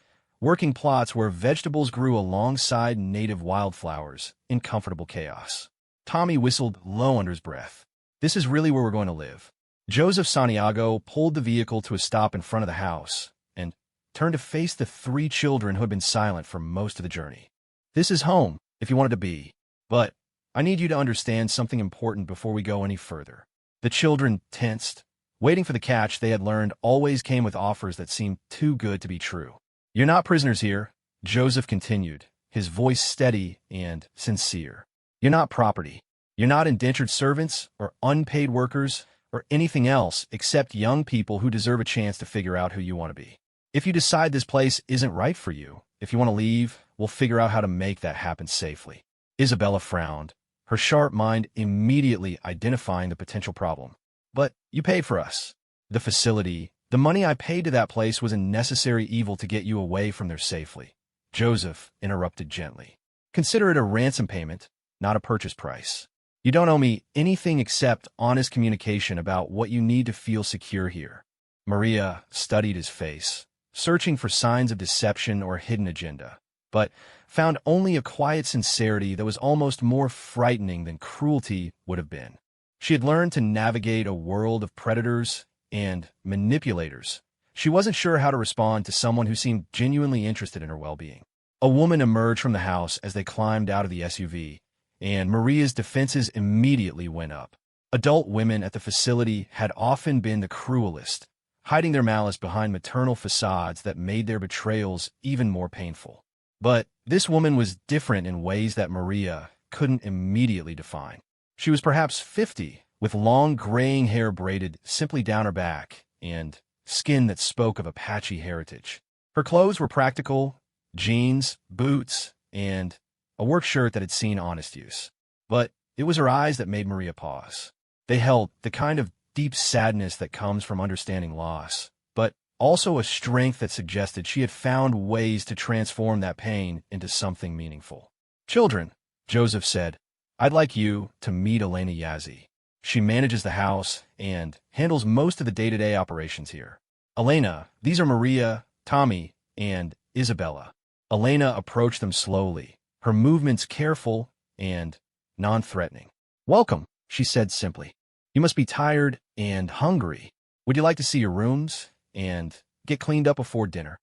working plots where vegetables grew alongside native wildflowers in comfortable chaos. Tommy whistled low under his breath. "This is really where we're going to live." Joseph Santiago pulled the vehicle to a stop in front of the house and turned to face the three children who had been silent for most of the journey. "This is home, if you want it to be. But I need you to understand something important before we go any further." The children tensed, waiting for the catch they had learned always came with offers that seemed too good to be true. "You're not prisoners here," Joseph continued, his voice steady and sincere. "You're not property. You're not indentured servants or unpaid workers or anything else except young people who deserve a chance to figure out who you want to be. If you decide this place isn't right for you, if you want to leave, we'll figure out how to make that happen safely." Isabella frowned, her sharp mind immediately identifying the potential problem. "But you paid for us. The facility, the money I paid to that place was a necessary evil to get you away from there safely." Joseph interrupted gently. "Consider it a ransom payment, not a purchase price. You don't owe me anything except honest communication about what you need to feel secure here." Maria studied his face, searching for signs of deception or hidden agenda, but found only a quiet sincerity that was almost more frightening than cruelty would have been. She had learned to navigate a world of predators and manipulators. She wasn't sure how to respond to someone who seemed genuinely interested in her well-being. A woman emerged from the house as they climbed out of the SUV, and Maria's defenses immediately went up. Adult women at the facility had often been the cruelest, hiding their malice behind maternal facades that made their betrayals even more painful. But this woman was different in ways that Maria couldn't immediately define. She was perhaps 50, with long graying hair braided simply down her back, and skin that spoke of Apache heritage. Her clothes were practical: jeans, boots, and a work shirt that had seen honest use. But it was her eyes that made Maria pause. They held the kind of deep sadness that comes from understanding loss, but also a strength that suggested she had found ways to transform that pain into something meaningful. "Children," Joseph said, "I'd like you to meet Elena Yazzie. She manages the house and handles most of the day-to-day operations here. Elena, these are Maria, Tommy, and Isabella." Elena approached them slowly, her movements careful and non-threatening. "Welcome," she said simply. "You must be tired and hungry. Would you like to see your rooms and get cleaned up before dinner?"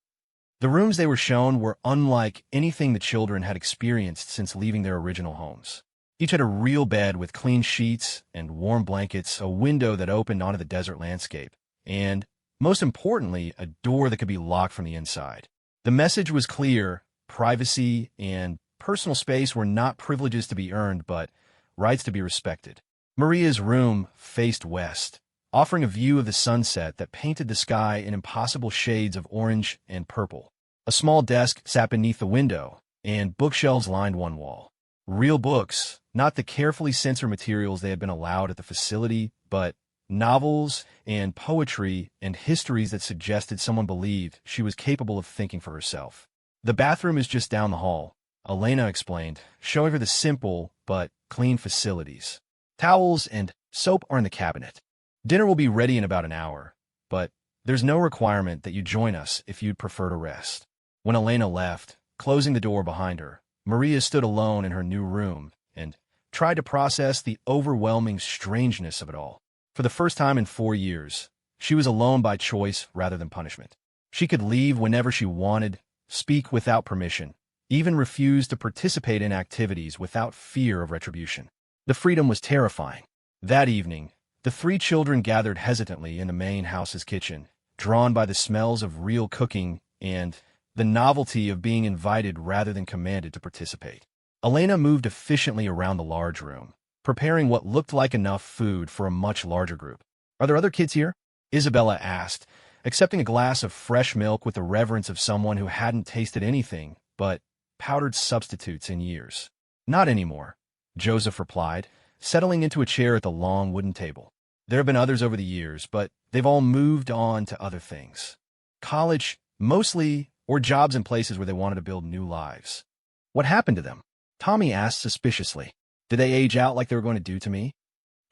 The rooms they were shown were unlike anything the children had experienced since leaving their original homes. Each had a real bed with clean sheets and warm blankets, a window that opened onto the desert landscape, and, most importantly, a door that could be locked from the inside. The message was clear: privacy and personal space were not privileges to be earned, but rights to be respected. Maria's room faced west, offering a view of the sunset that painted the sky in impossible shades of orange and purple. A small desk sat beneath the window, and bookshelves lined one wall. Real books, not the carefully censored materials they had been allowed at the facility, but novels and poetry and histories that suggested someone believed she was capable of thinking for herself. "The bathroom is just down the hall," Elena explained, showing her the simple but clean facilities. "Towels and soap are in the cabinet. Dinner will be ready in about an hour, but there's no requirement that you join us if you'd prefer to rest." When Elena left, closing the door behind her, Maria stood alone in her new room and tried to process the overwhelming strangeness of it all. For the first time in 4 years, she was alone by choice rather than punishment. She could leave whenever she wanted, speak without permission, even refuse to participate in activities without fear of retribution. The freedom was terrifying. That evening, the three children gathered hesitantly in the main house's kitchen, drawn by the smells of real cooking and the novelty of being invited rather than commanded to participate. Elena moved efficiently around the large room, preparing what looked like enough food for a much larger group. "Are there other kids here?" Isabella asked, accepting a glass of fresh milk with the reverence of someone who hadn't tasted anything but powdered substitutes in years. "Not anymore," Joseph replied, settling into a chair at the long wooden table. "There have been others over the years, but they've all moved on to other things. College, mostly, or jobs in places where they wanted to build new lives." "What happened to them?" Tommy asked suspiciously. "Did they age out like they were going to do to me?"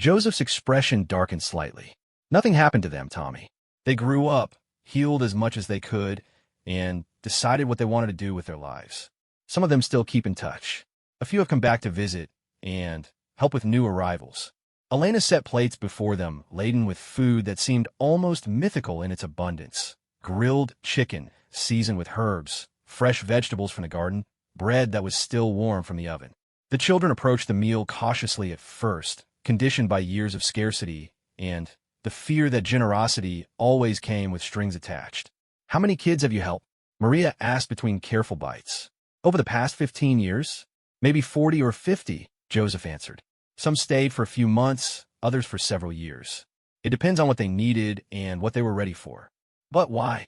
Joseph's expression darkened slightly. "Nothing happened to them, Tommy. They grew up, healed as much as they could, and decided what they wanted to do with their lives. Some of them still keep in touch. A few have come back to visit and help with new arrivals." Elena set plates before them, laden with food that seemed almost mythical in its abundance: grilled chicken, seasoned with herbs, fresh vegetables from the garden, bread that was still warm from the oven. The children approached the meal cautiously at first, conditioned by years of scarcity and the fear that generosity always came with strings attached. "How many kids have you helped?" Maria asked between careful bites. "Over the past 15 years? Maybe 40 or 50, Joseph answered. "Some stayed for a few months, others for several years. It depends on what they needed and what they were ready for." "But why?"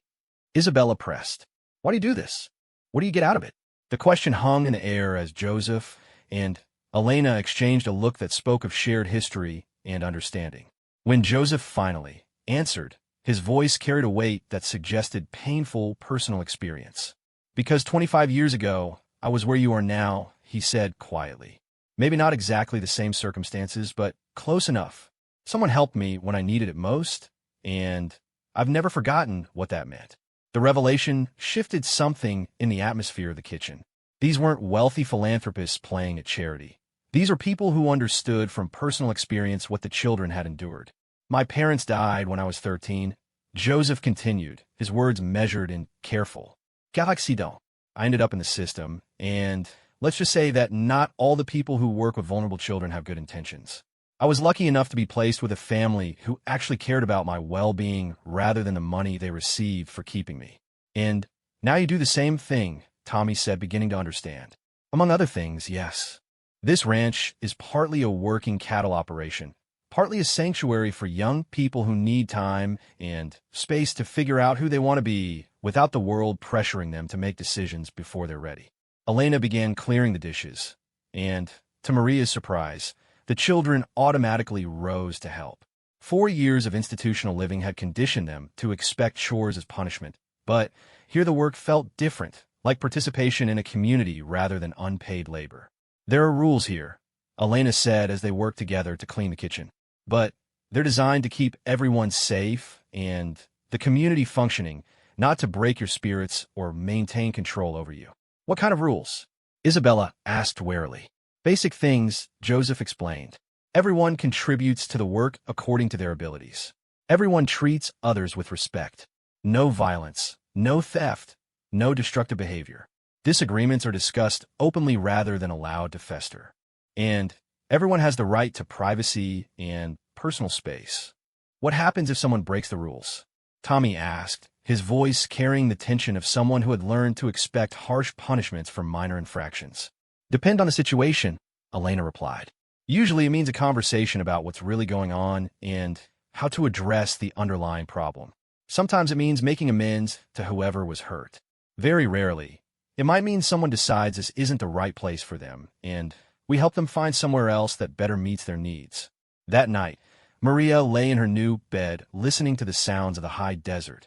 Isabella pressed. "Why do you do this? What do you get out of it?" The question hung in the air as Joseph and Elena exchanged a look that spoke of shared history and understanding. When Joseph finally answered, his voice carried a weight that suggested painful personal experience. "Because 25 years ago, I was where you are now," he said quietly. "Maybe not exactly the same circumstances, but close enough. Someone helped me when I needed it most, and I've never forgotten what that meant." The revelation shifted something in the atmosphere of the kitchen. These weren't wealthy philanthropists playing at charity. These are people who understood from personal experience what the children had endured. "My parents died when I was 13, Joseph continued, his words measured and careful. "Car accident. I ended up in the system, and let's just say that not all the people who work with vulnerable children have good intentions. I was lucky enough to be placed with a family who actually cared about my well-being rather than the money they received for keeping me. And now you do the same thing," Tommy said, beginning to understand. "Among other things, yes. This ranch is partly a working cattle operation, partly a sanctuary for young people who need time and space to figure out who they want to be without the world pressuring them to make decisions before they're ready." Elena began clearing the dishes, and, to Maria's surprise, the children automatically rose to help. 4 years of institutional living had conditioned them to expect chores as punishment, but here the work felt different, like participation in a community rather than unpaid labor. "There are rules here," Elena said as they worked together to clean the kitchen. "But they're designed to keep everyone safe and the community functioning, not to break your spirits or maintain control over you." "What kind of rules?" Isabella asked warily. "Basic things," Joseph explained. "Everyone contributes to the work according to their abilities. Everyone treats others with respect. No violence, no theft, no destructive behavior. Disagreements are discussed openly rather than allowed to fester. And everyone has the right to privacy and personal space." "What happens if someone breaks the rules?" Tommy asked, his voice carrying the tension of someone who had learned to expect harsh punishments for minor infractions. "Depend on the situation," Elena replied. "Usually it means a conversation about what's really going on and how to address the underlying problem. Sometimes it means making amends to whoever was hurt. Very rarely, it might mean someone decides this isn't the right place for them, and we help them find somewhere else that better meets their needs." That night, Maria lay in her new bed listening to the sounds of the high desert,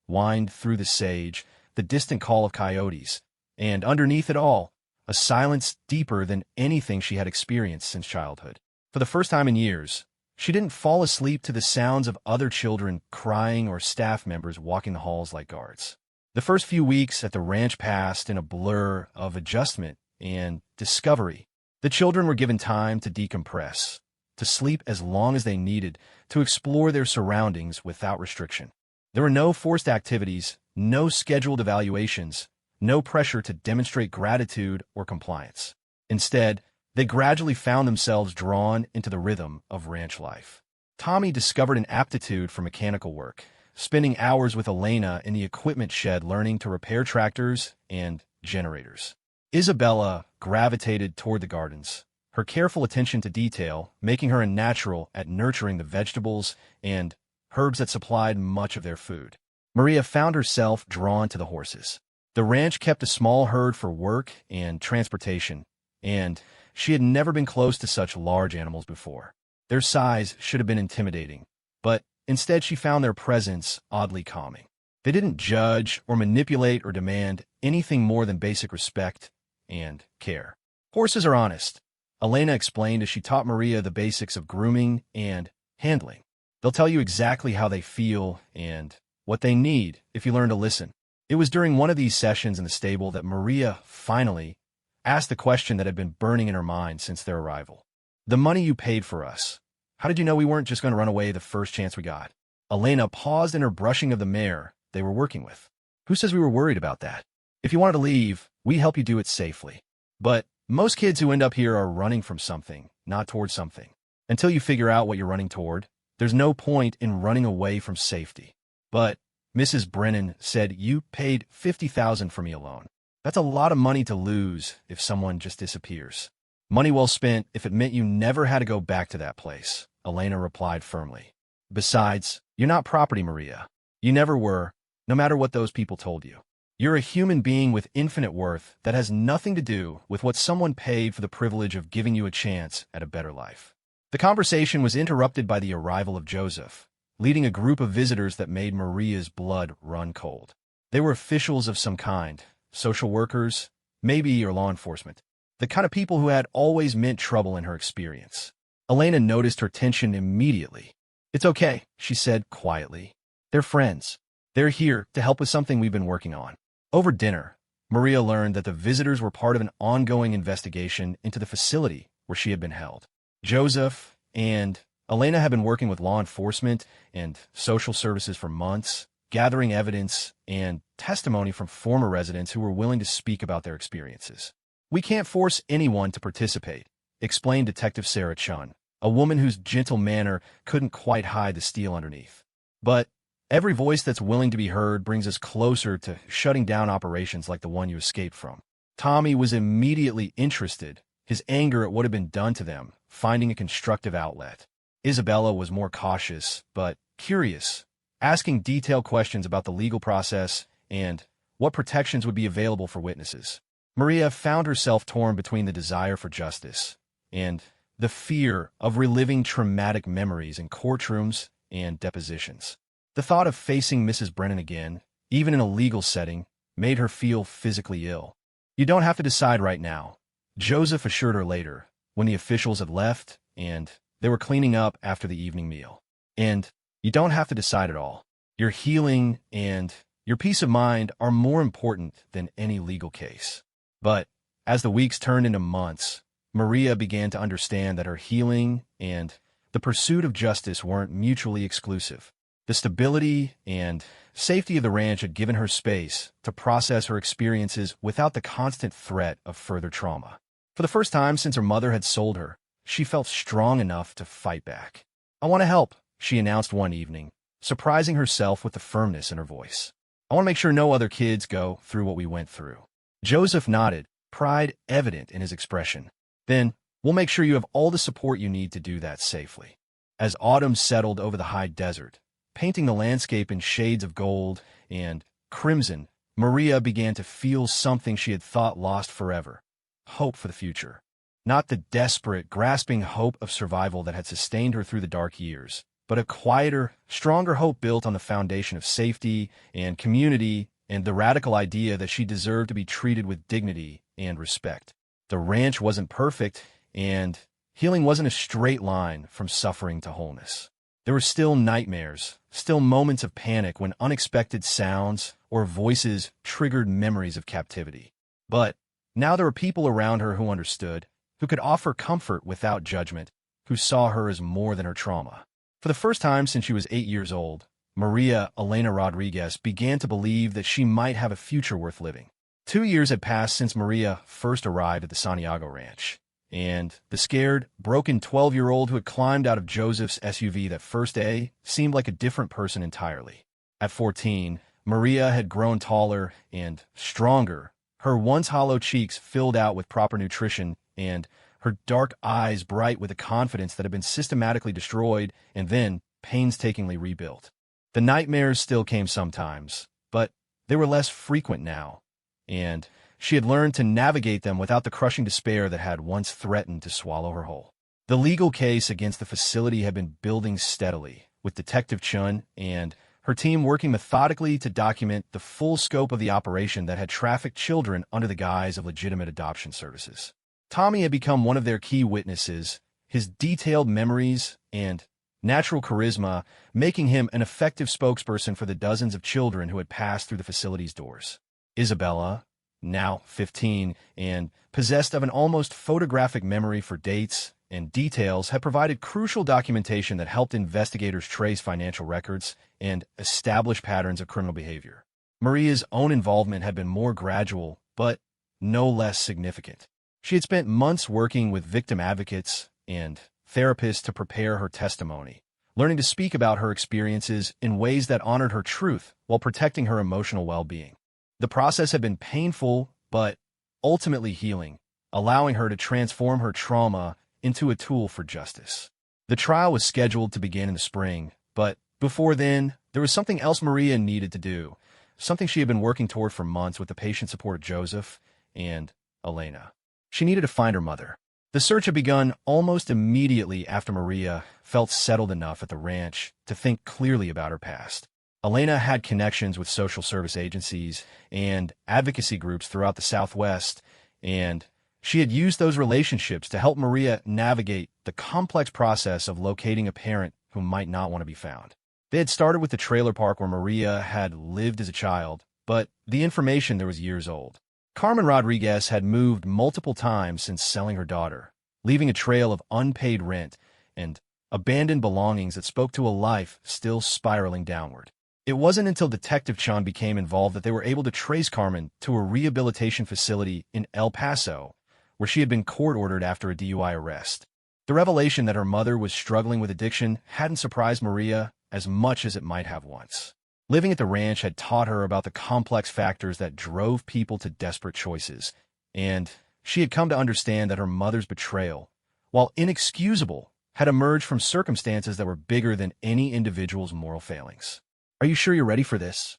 wind through the sage, the distant call of coyotes, and underneath it all, a silence deeper than anything she had experienced since childhood. For the first time in years, she didn't fall asleep to the sounds of other children crying or staff members walking the halls like guards. The first few weeks at the ranch passed in a blur of adjustment and discovery. The children were given time to decompress, to sleep as long as they needed, to explore their surroundings without restriction. There were no forced activities, no scheduled evaluations, no pressure to demonstrate gratitude or compliance. Instead, they gradually found themselves drawn into the rhythm of ranch life. Tommy discovered an aptitude for mechanical work, spending hours with Elena in the equipment shed learning to repair tractors and generators. Isabella gravitated toward the gardens, her careful attention to detail making her a natural at nurturing the vegetables and herbs that supplied much of their food. Maria found herself drawn to the horses. The ranch kept a small herd for work and transportation, and she had never been close to such large animals before. Their size should have been intimidating, but instead she found their presence oddly calming. They didn't judge or manipulate or demand anything more than basic respect and care. "Horses are honest," Elena explained as she taught Maria the basics of grooming and handling. "They'll tell you exactly how they feel and what they need if you learn to listen." It was during one of these sessions in the stable that Maria finally asked the question that had been burning in her mind since their arrival. "The money you paid for us, how did you know we weren't just going to run away the first chance we got?" Elena paused in her brushing of the mare they were working with. Who says we were worried about that? If you wanted to leave, we help you do it safely. But most kids who end up here are running from something, not towards something. Until you figure out what you're running toward, there's no point in running away from safety. But Mrs. Brennan said you paid $50,000 for me alone. That's a lot of money to lose if someone just disappears. Money well spent if it meant you never had to go back to that place, Elena replied firmly. Besides, you're not property, Maria. You never were, no matter what those people told you. You're a human being with infinite worth that has nothing to do with what someone paid for the privilege of giving you a chance at a better life. The conversation was interrupted by the arrival of Joseph, leading a group of visitors that made Maria's blood run cold. They were officials of some kind, social workers, maybe, or law enforcement. The kind of people who had always meant trouble in her experience. Elena noticed her tension immediately. It's okay, she said quietly. They're friends. They're here to help with something we've been working on. Over dinner, Maria learned that the visitors were part of an ongoing investigation into the facility where she had been held. Joseph and Elena had been working with law enforcement and social services for months, gathering evidence and testimony from former residents who were willing to speak about their experiences. We can't force anyone to participate, explained Detective Sarah Chun, a woman whose gentle manner couldn't quite hide the steel underneath. But every voice that's willing to be heard brings us closer to shutting down operations like the one you escaped from. Tommy was immediately interested, his anger at what had been done to them, finding a constructive outlet. Isabella was more cautious, but curious, asking detailed questions about the legal process and what protections would be available for witnesses. Maria found herself torn between the desire for justice and the fear of reliving traumatic memories in courtrooms and depositions. The thought of facing Mrs. Brennan again, even in a legal setting, made her feel physically ill. You don't have to decide right now, Joseph assured her later, when the officials had left and they were cleaning up after the evening meal. And you don't have to decide at all. Your healing and your peace of mind are more important than any legal case. But as the weeks turned into months, Maria began to understand that her healing and the pursuit of justice weren't mutually exclusive. The stability and safety of the ranch had given her space to process her experiences without the constant threat of further trauma. For the first time since her mother had sold her, she felt strong enough to fight back. I want to help, she announced one evening, surprising herself with the firmness in her voice. I want to make sure no other kids go through what we went through. Joseph nodded, pride evident in his expression. Then, we'll make sure you have all the support you need to do that safely. As autumn settled over the high desert, painting the landscape in shades of gold and crimson, Maria began to feel something she had thought lost forever. Hope for the future. Not the desperate, grasping hope of survival that had sustained her through the dark years, but a quieter, stronger hope built on the foundation of safety and community and the radical idea that she deserved to be treated with dignity and respect. The ranch wasn't perfect, and healing wasn't a straight line from suffering to wholeness. There were still nightmares, still moments of panic when unexpected sounds or voices triggered memories of captivity. But now there were people around her who understood, who could offer comfort without judgment, who saw her as more than her trauma. For the first time since she was 8 years old, Maria Elena Rodriguez began to believe that she might have a future worth living. 2 years had passed since Maria first arrived at the Santiago Ranch, and the scared, broken 12-year-old who had climbed out of Joseph's SUV that first day seemed like a different person entirely. At 14, Maria had grown taller and stronger, her once hollow cheeks filled out with proper nutrition, and her dark eyes bright with a confidence that had been systematically destroyed and then painstakingly rebuilt. The nightmares still came sometimes, but they were less frequent now, and she had learned to navigate them without the crushing despair that had once threatened to swallow her whole. The legal case against the facility had been building steadily, with Detective Chun and her team working methodically to document the full scope of the operation that had trafficked children under the guise of legitimate adoption services. Tommy had become one of their key witnesses, his detailed memories and natural charisma making him an effective spokesperson for the dozens of children who had passed through the facility's doors. Isabella, now 15, and possessed of an almost photographic memory for dates and details, had provided crucial documentation that helped investigators trace financial records and establish patterns of criminal behavior. Maria's own involvement had been more gradual, but no less significant. She had spent months working with victim advocates and therapists to prepare her testimony, learning to speak about her experiences in ways that honored her truth while protecting her emotional well-being. The process had been painful, but ultimately healing, allowing her to transform her trauma into a tool for justice. The trial was scheduled to begin in the spring, but before then, there was something else Maria needed to do, something she had been working toward for months with the patient support of Joseph and Elena. She needed to find her mother. The search had begun almost immediately after Maria felt settled enough at the ranch to think clearly about her past. Elena had connections with social service agencies and advocacy groups throughout the Southwest, and she had used those relationships to help Maria navigate the complex process of locating a parent who might not want to be found. They had started with the trailer park where Maria had lived as a child, but the information there was years old. Carmen Rodriguez had moved multiple times since selling her daughter, leaving a trail of unpaid rent and abandoned belongings that spoke to a life still spiraling downward. It wasn't until Detective Chan became involved that they were able to trace Carmen to a rehabilitation facility in El Paso, where she had been court-ordered after a DUI arrest. The revelation that her mother was struggling with addiction hadn't surprised Maria as much as it might have once. Living at the ranch had taught her about the complex factors that drove people to desperate choices, and she had come to understand that her mother's betrayal, while inexcusable, had emerged from circumstances that were bigger than any individual's moral failings. "Are you sure you're ready for this?"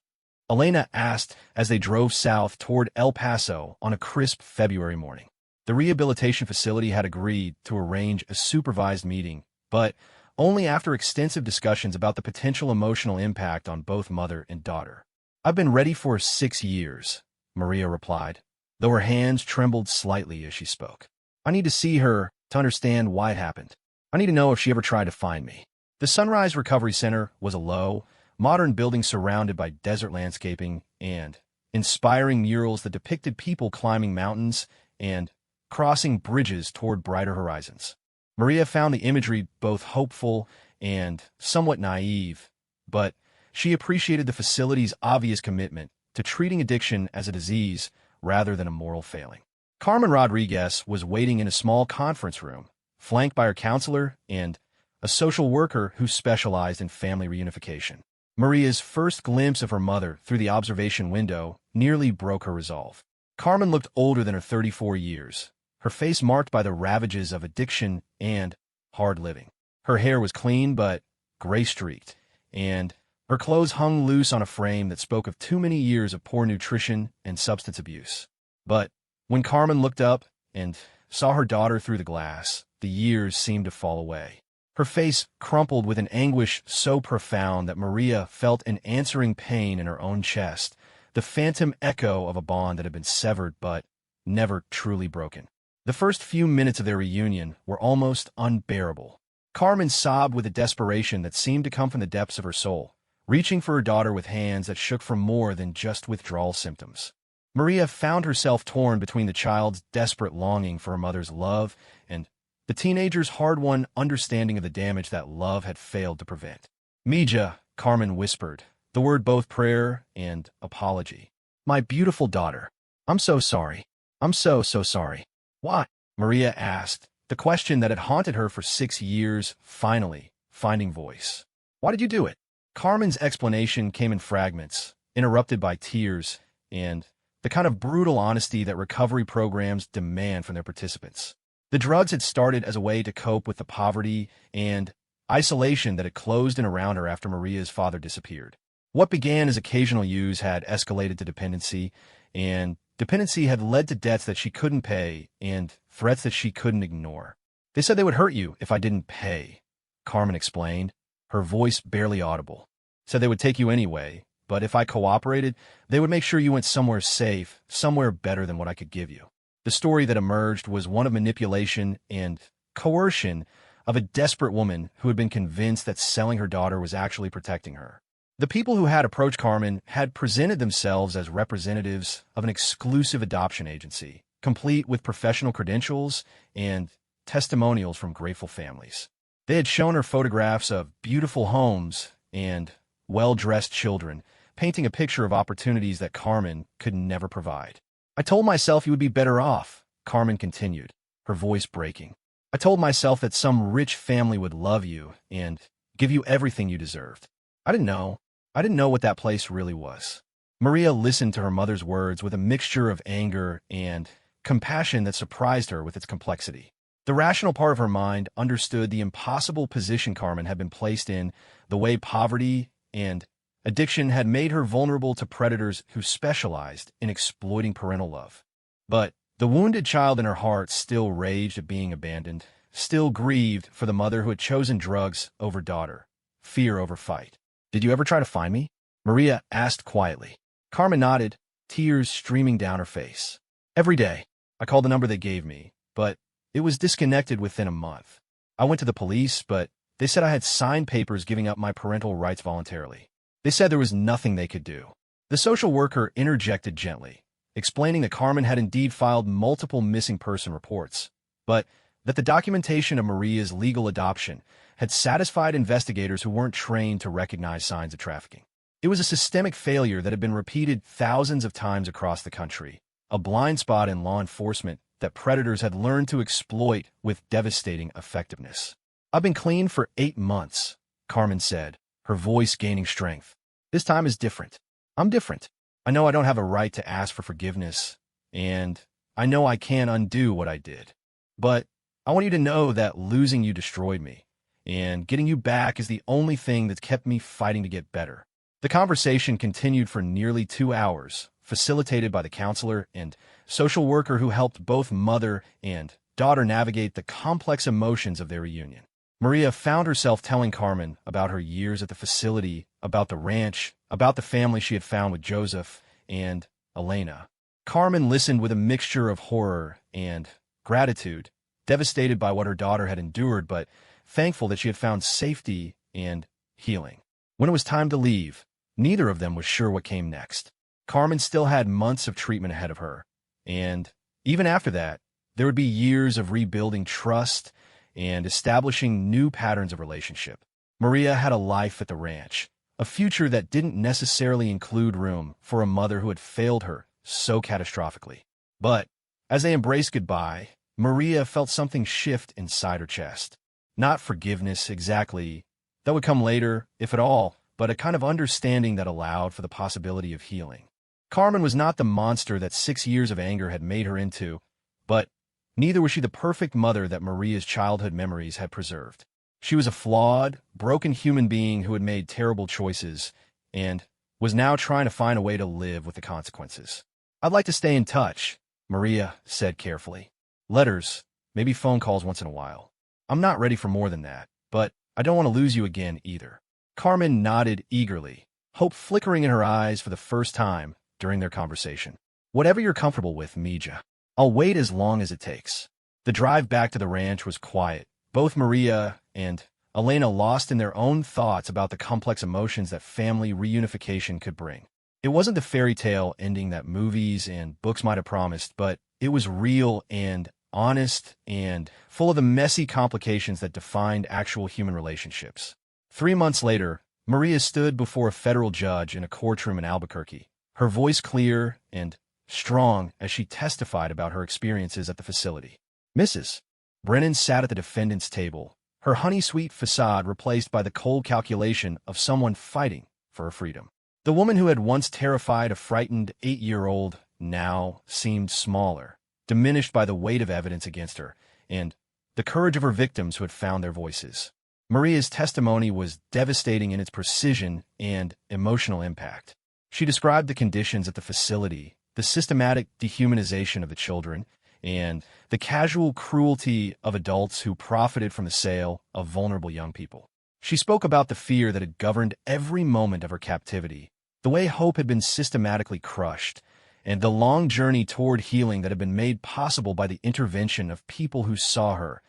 Elena asked as they drove south toward El Paso on a crisp February morning. The rehabilitation facility had agreed to arrange a supervised meeting, but only after extensive discussions about the potential emotional impact on both mother and daughter. "I've been ready for 6 years," Maria replied, though her hands trembled slightly as she spoke. "I need to see her to understand why it happened. I need to know if she ever tried to find me." The Sunrise Recovery Center was a low, modern building surrounded by desert landscaping and inspiring murals that depicted people climbing mountains and crossing bridges toward brighter horizons. Maria found the imagery both hopeful and somewhat naive, but she appreciated the facility's obvious commitment to treating addiction as a disease rather than a moral failing. Carmen Rodriguez was waiting in a small conference room, flanked by her counselor and a social worker who specialized in family reunification. Maria's first glimpse of her mother through the observation window nearly broke her resolve. Carmen looked older than her 34 years, her face marked by the ravages of addiction and hard living. Her hair was clean but gray-streaked, and her clothes hung loose on a frame that spoke of too many years of poor nutrition and substance abuse. But when Carmen looked up and saw her daughter through the glass, the years seemed to fall away. Her face crumpled with an anguish so profound that Maria felt an answering pain in her own chest, the phantom echo of a bond that had been severed but never truly broken. The first few minutes of their reunion were almost unbearable. Carmen sobbed with a desperation that seemed to come from the depths of her soul, reaching for her daughter with hands that shook from more than just withdrawal symptoms. Maria found herself torn between the child's desperate longing for her mother's love and the teenager's hard-won understanding of the damage that love had failed to prevent. "Mija," Carmen whispered, the word both prayer and apology. "My beautiful daughter. I'm so sorry. I'm so sorry." "Why?" Maria asked, the question that had haunted her for 6 years finally finding voice. "Why did you do it?" Carmen's explanation came in fragments, interrupted by tears and the kind of brutal honesty that recovery programs demand from their participants. The drugs had started as a way to cope with the poverty and isolation that had closed in around her after Maria's father disappeared. What began as occasional use had escalated to dependency, and dependency had led to debts that she couldn't pay and threats that she couldn't ignore. "They said they would hurt you if I didn't pay," Carmen explained, her voice barely audible. "Said they would take you anyway, but if I cooperated, they would make sure you went somewhere safe, somewhere better than what I could give you." The story that emerged was one of manipulation and coercion of a desperate woman who had been convinced that selling her daughter was actually protecting her. The people who had approached Carmen had presented themselves as representatives of an exclusive adoption agency, complete with professional credentials and testimonials from grateful families. They had shown her photographs of beautiful homes and well-dressed children, painting a picture of opportunities that Carmen could never provide. I told myself you would be better off, Carmen continued, her voice breaking. I told myself that some rich family would love you and give you everything you deserved. I didn't know. I didn't know what that place really was. Maria listened to her mother's words with a mixture of anger and compassion that surprised her with its complexity. The rational part of her mind understood the impossible position Carmen had been placed in, the way poverty and addiction had made her vulnerable to predators who specialized in exploiting parental love. But the wounded child in her heart still raged at being abandoned, still grieved for the mother who had chosen drugs over daughter, fear over fight. "Did you ever try to find me?" Maria asked quietly. Carmen nodded, tears streaming down her face. "Every day. I called the number they gave me, but it was disconnected within a month. I went to the police, but they said I had signed papers giving up my parental rights voluntarily. They said there was nothing they could do." The social worker interjected gently, explaining that Carmen had indeed filed multiple missing person reports, but that the documentation of Maria's legal adoption had satisfied investigators who weren't trained to recognize signs of trafficking. It was a systemic failure that had been repeated thousands of times across the country, a blind spot in law enforcement that predators had learned to exploit with devastating effectiveness. "I've been clean for 8 months, Carmen said, her voice gaining strength. "This time is different. I'm different. I know I don't have a right to ask for forgiveness, and I know I can't undo what I did. But I want you to know that losing you destroyed me, and getting you back is the only thing that's kept me fighting to get better." The conversation continued for nearly 2 hours, facilitated by the counselor and social worker who helped both mother and daughter navigate the complex emotions of their reunion. Maria found herself telling Carmen about her years at the facility, about the ranch, about the family she had found with Joseph and Elena. Carmen listened with a mixture of horror and gratitude, devastated by what her daughter had endured, but thankful that she had found safety and healing. When it was time to leave, neither of them was sure what came next. Carmen still had months of treatment ahead of her, and even after that, there would be years of rebuilding trust and establishing new patterns of relationship. Maria had a life at the ranch, a future that didn't necessarily include room for a mother who had failed her so catastrophically. But as they embraced goodbye, Maria felt something shift inside her chest. Not forgiveness exactly, that would come later, if at all, but a kind of understanding that allowed for the possibility of healing. Carmen was not the monster that 6 years of anger had made her into, but neither was she the perfect mother that Maria's childhood memories had preserved. She was a flawed, broken human being who had made terrible choices and was now trying to find a way to live with the consequences. "I'd like to stay in touch," Maria said carefully. "Letters, maybe phone calls once in a while. I'm not ready for more than that, but I don't want to lose you again either." Carmen nodded eagerly, hope flickering in her eyes for the first time during their conversation. "Whatever you're comfortable with, Mija. I'll wait as long as it takes." The drive back to the ranch was quiet, both Maria and Elena lost in their own thoughts about the complex emotions that family reunification could bring. It wasn't the fairy tale ending that movies and books might have promised, but it was real and honest and full of the messy complications that defined actual human relationships. 3 months later, Maria stood before a federal judge in a courtroom in Albuquerque, her voice clear and strong as she testified about her experiences at the facility. Mrs. Brennan sat at the defendant's table, her honey-sweet facade replaced by the cold calculation of someone fighting for her freedom. The woman who had once terrified a frightened 8-year-old now seemed smaller, diminished by the weight of evidence against her and the courage of her victims who had found their voices. Maria's testimony was devastating in its precision and emotional impact. She described the conditions at the facility, the systematic dehumanization of the children, and the casual cruelty of adults who profited from the sale of vulnerable young people. She spoke about the fear that had governed every moment of her captivity, the way hope had been systematically crushed, and the long journey toward healing that had been made possible by the intervention of people who saw her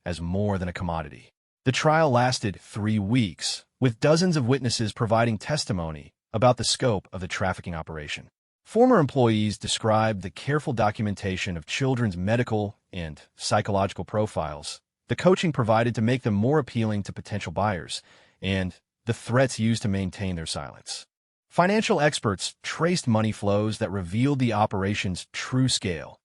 as more than a commodity. The trial lasted 3 weeks, with dozens of witnesses providing testimony about the scope of the trafficking operation. Former employees described the careful documentation of children's medical and psychological profiles, the coaching provided to make them more appealing to potential buyers, and the threats used to maintain their silence. Financial experts traced money flows that revealed the operation's true scale.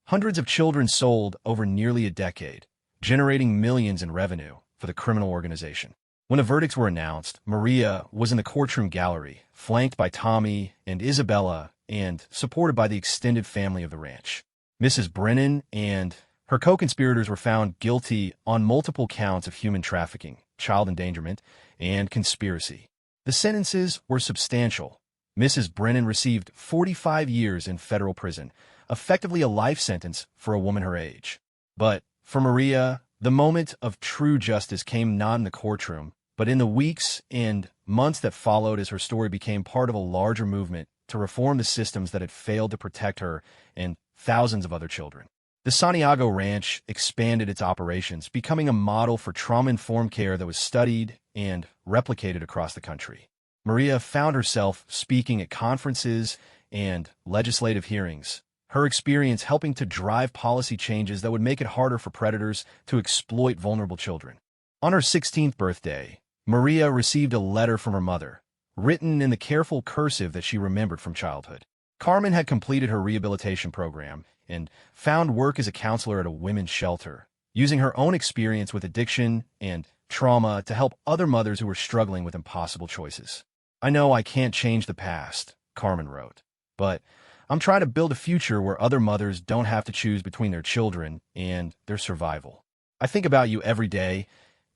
Hundreds of children sold over nearly a decade, generating millions in revenue for the criminal organization. When the verdicts were announced, Maria was in the courtroom gallery, flanked by Tommy and Isabella and supported by the extended family of the ranch. Mrs. Brennan and her co-conspirators were found guilty on multiple counts of human trafficking, child endangerment, and conspiracy. The sentences were substantial. Mrs. Brennan received 45 years in federal prison, effectively a life sentence for a woman her age. But for Maria, the moment of true justice came not in the courtroom, but in the weeks and months that followed as her story became part of a larger movement to reform the systems that had failed to protect her and thousands of other children. The Santiago Ranch expanded its operations, becoming a model for trauma-informed care that was studied and replicated across the country. Maria found herself speaking at conferences and legislative hearings, her experience helping to drive policy changes that would make it harder for predators to exploit vulnerable children. On her 16th birthday, Maria received a letter from her mother, written in the careful cursive that she remembered from childhood. Carmen had completed her rehabilitation program and found work as a counselor at a women's shelter, using her own experience with addiction and trauma to help other mothers who were struggling with impossible choices. "I know I can't change the past," Carmen wrote, "but I'm trying to build a future where other mothers don't have to choose between their children and their survival. I think about you every day,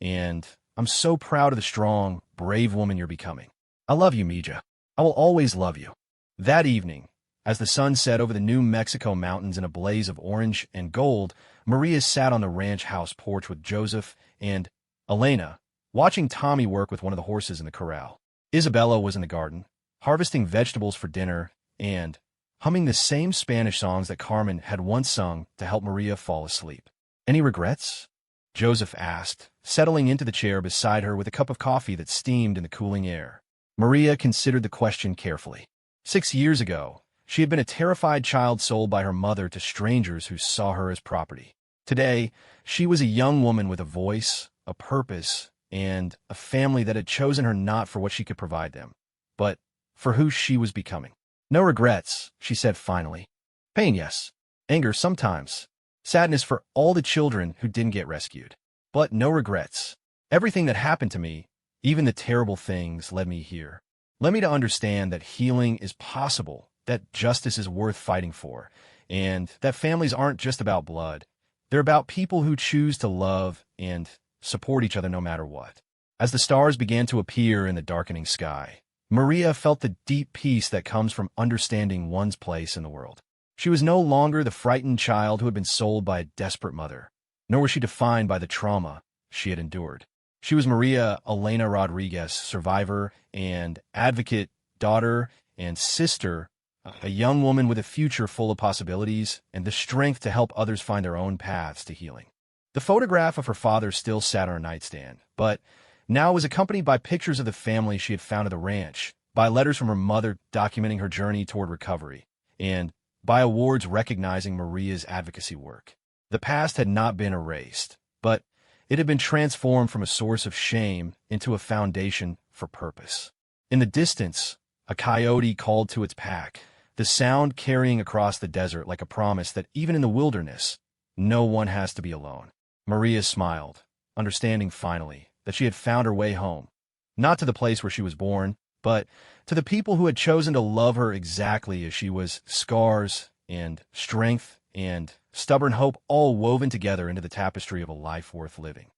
and I'm so proud of the strong, brave woman you're becoming. I love you, Mija. I will always love you." That evening, as the sun set over the New Mexico mountains in a blaze of orange and gold, Maria sat on the ranch house porch with Joseph and Elena, watching Tommy work with one of the horses in the corral. Isabella was in the garden, harvesting vegetables for dinner and humming the same Spanish songs that Carmen had once sung to help Maria fall asleep. "Any regrets?" Joseph asked, settling into the chair beside her with a cup of coffee that steamed in the cooling air. Maria considered the question carefully. 6 years ago, she had been a terrified child sold by her mother to strangers who saw her as property. Today, she was a young woman with a voice, a purpose, and a family that had chosen her not for what she could provide them, but for who she was becoming. "No regrets," she said finally. "Pain, yes. Anger, sometimes. Sadness for all the children who didn't get rescued. But no regrets. Everything that happened to me, even the terrible things, led me here. Led me to understand that healing is possible, that justice is worth fighting for, and that families aren't just about blood. They're about people who choose to love and support each other no matter what." As the stars began to appear in the darkening sky, Maria felt the deep peace that comes from understanding one's place in the world. She was no longer the frightened child who had been sold by a desperate mother, nor was she defined by the trauma she had endured. She was Maria Elena Rodriguez, survivor and advocate, daughter and sister, a young woman with a future full of possibilities and the strength to help others find their own paths to healing. The photograph of her father still sat on her nightstand, but now was accompanied by pictures of the family she had found at the ranch, by letters from her mother documenting her journey toward recovery, and by awards recognizing Maria's advocacy work. The past had not been erased, but it had been transformed from a source of shame into a foundation for purpose. In the distance, a coyote called to its pack, the sound carrying across the desert like a promise that even in the wilderness, no one has to be alone. Maria smiled, understanding finally that she had found her way home, not to the place where she was born, but to the people who had chosen to love her exactly as she was, scars and strength and stubborn hope all woven together into the tapestry of a life worth living.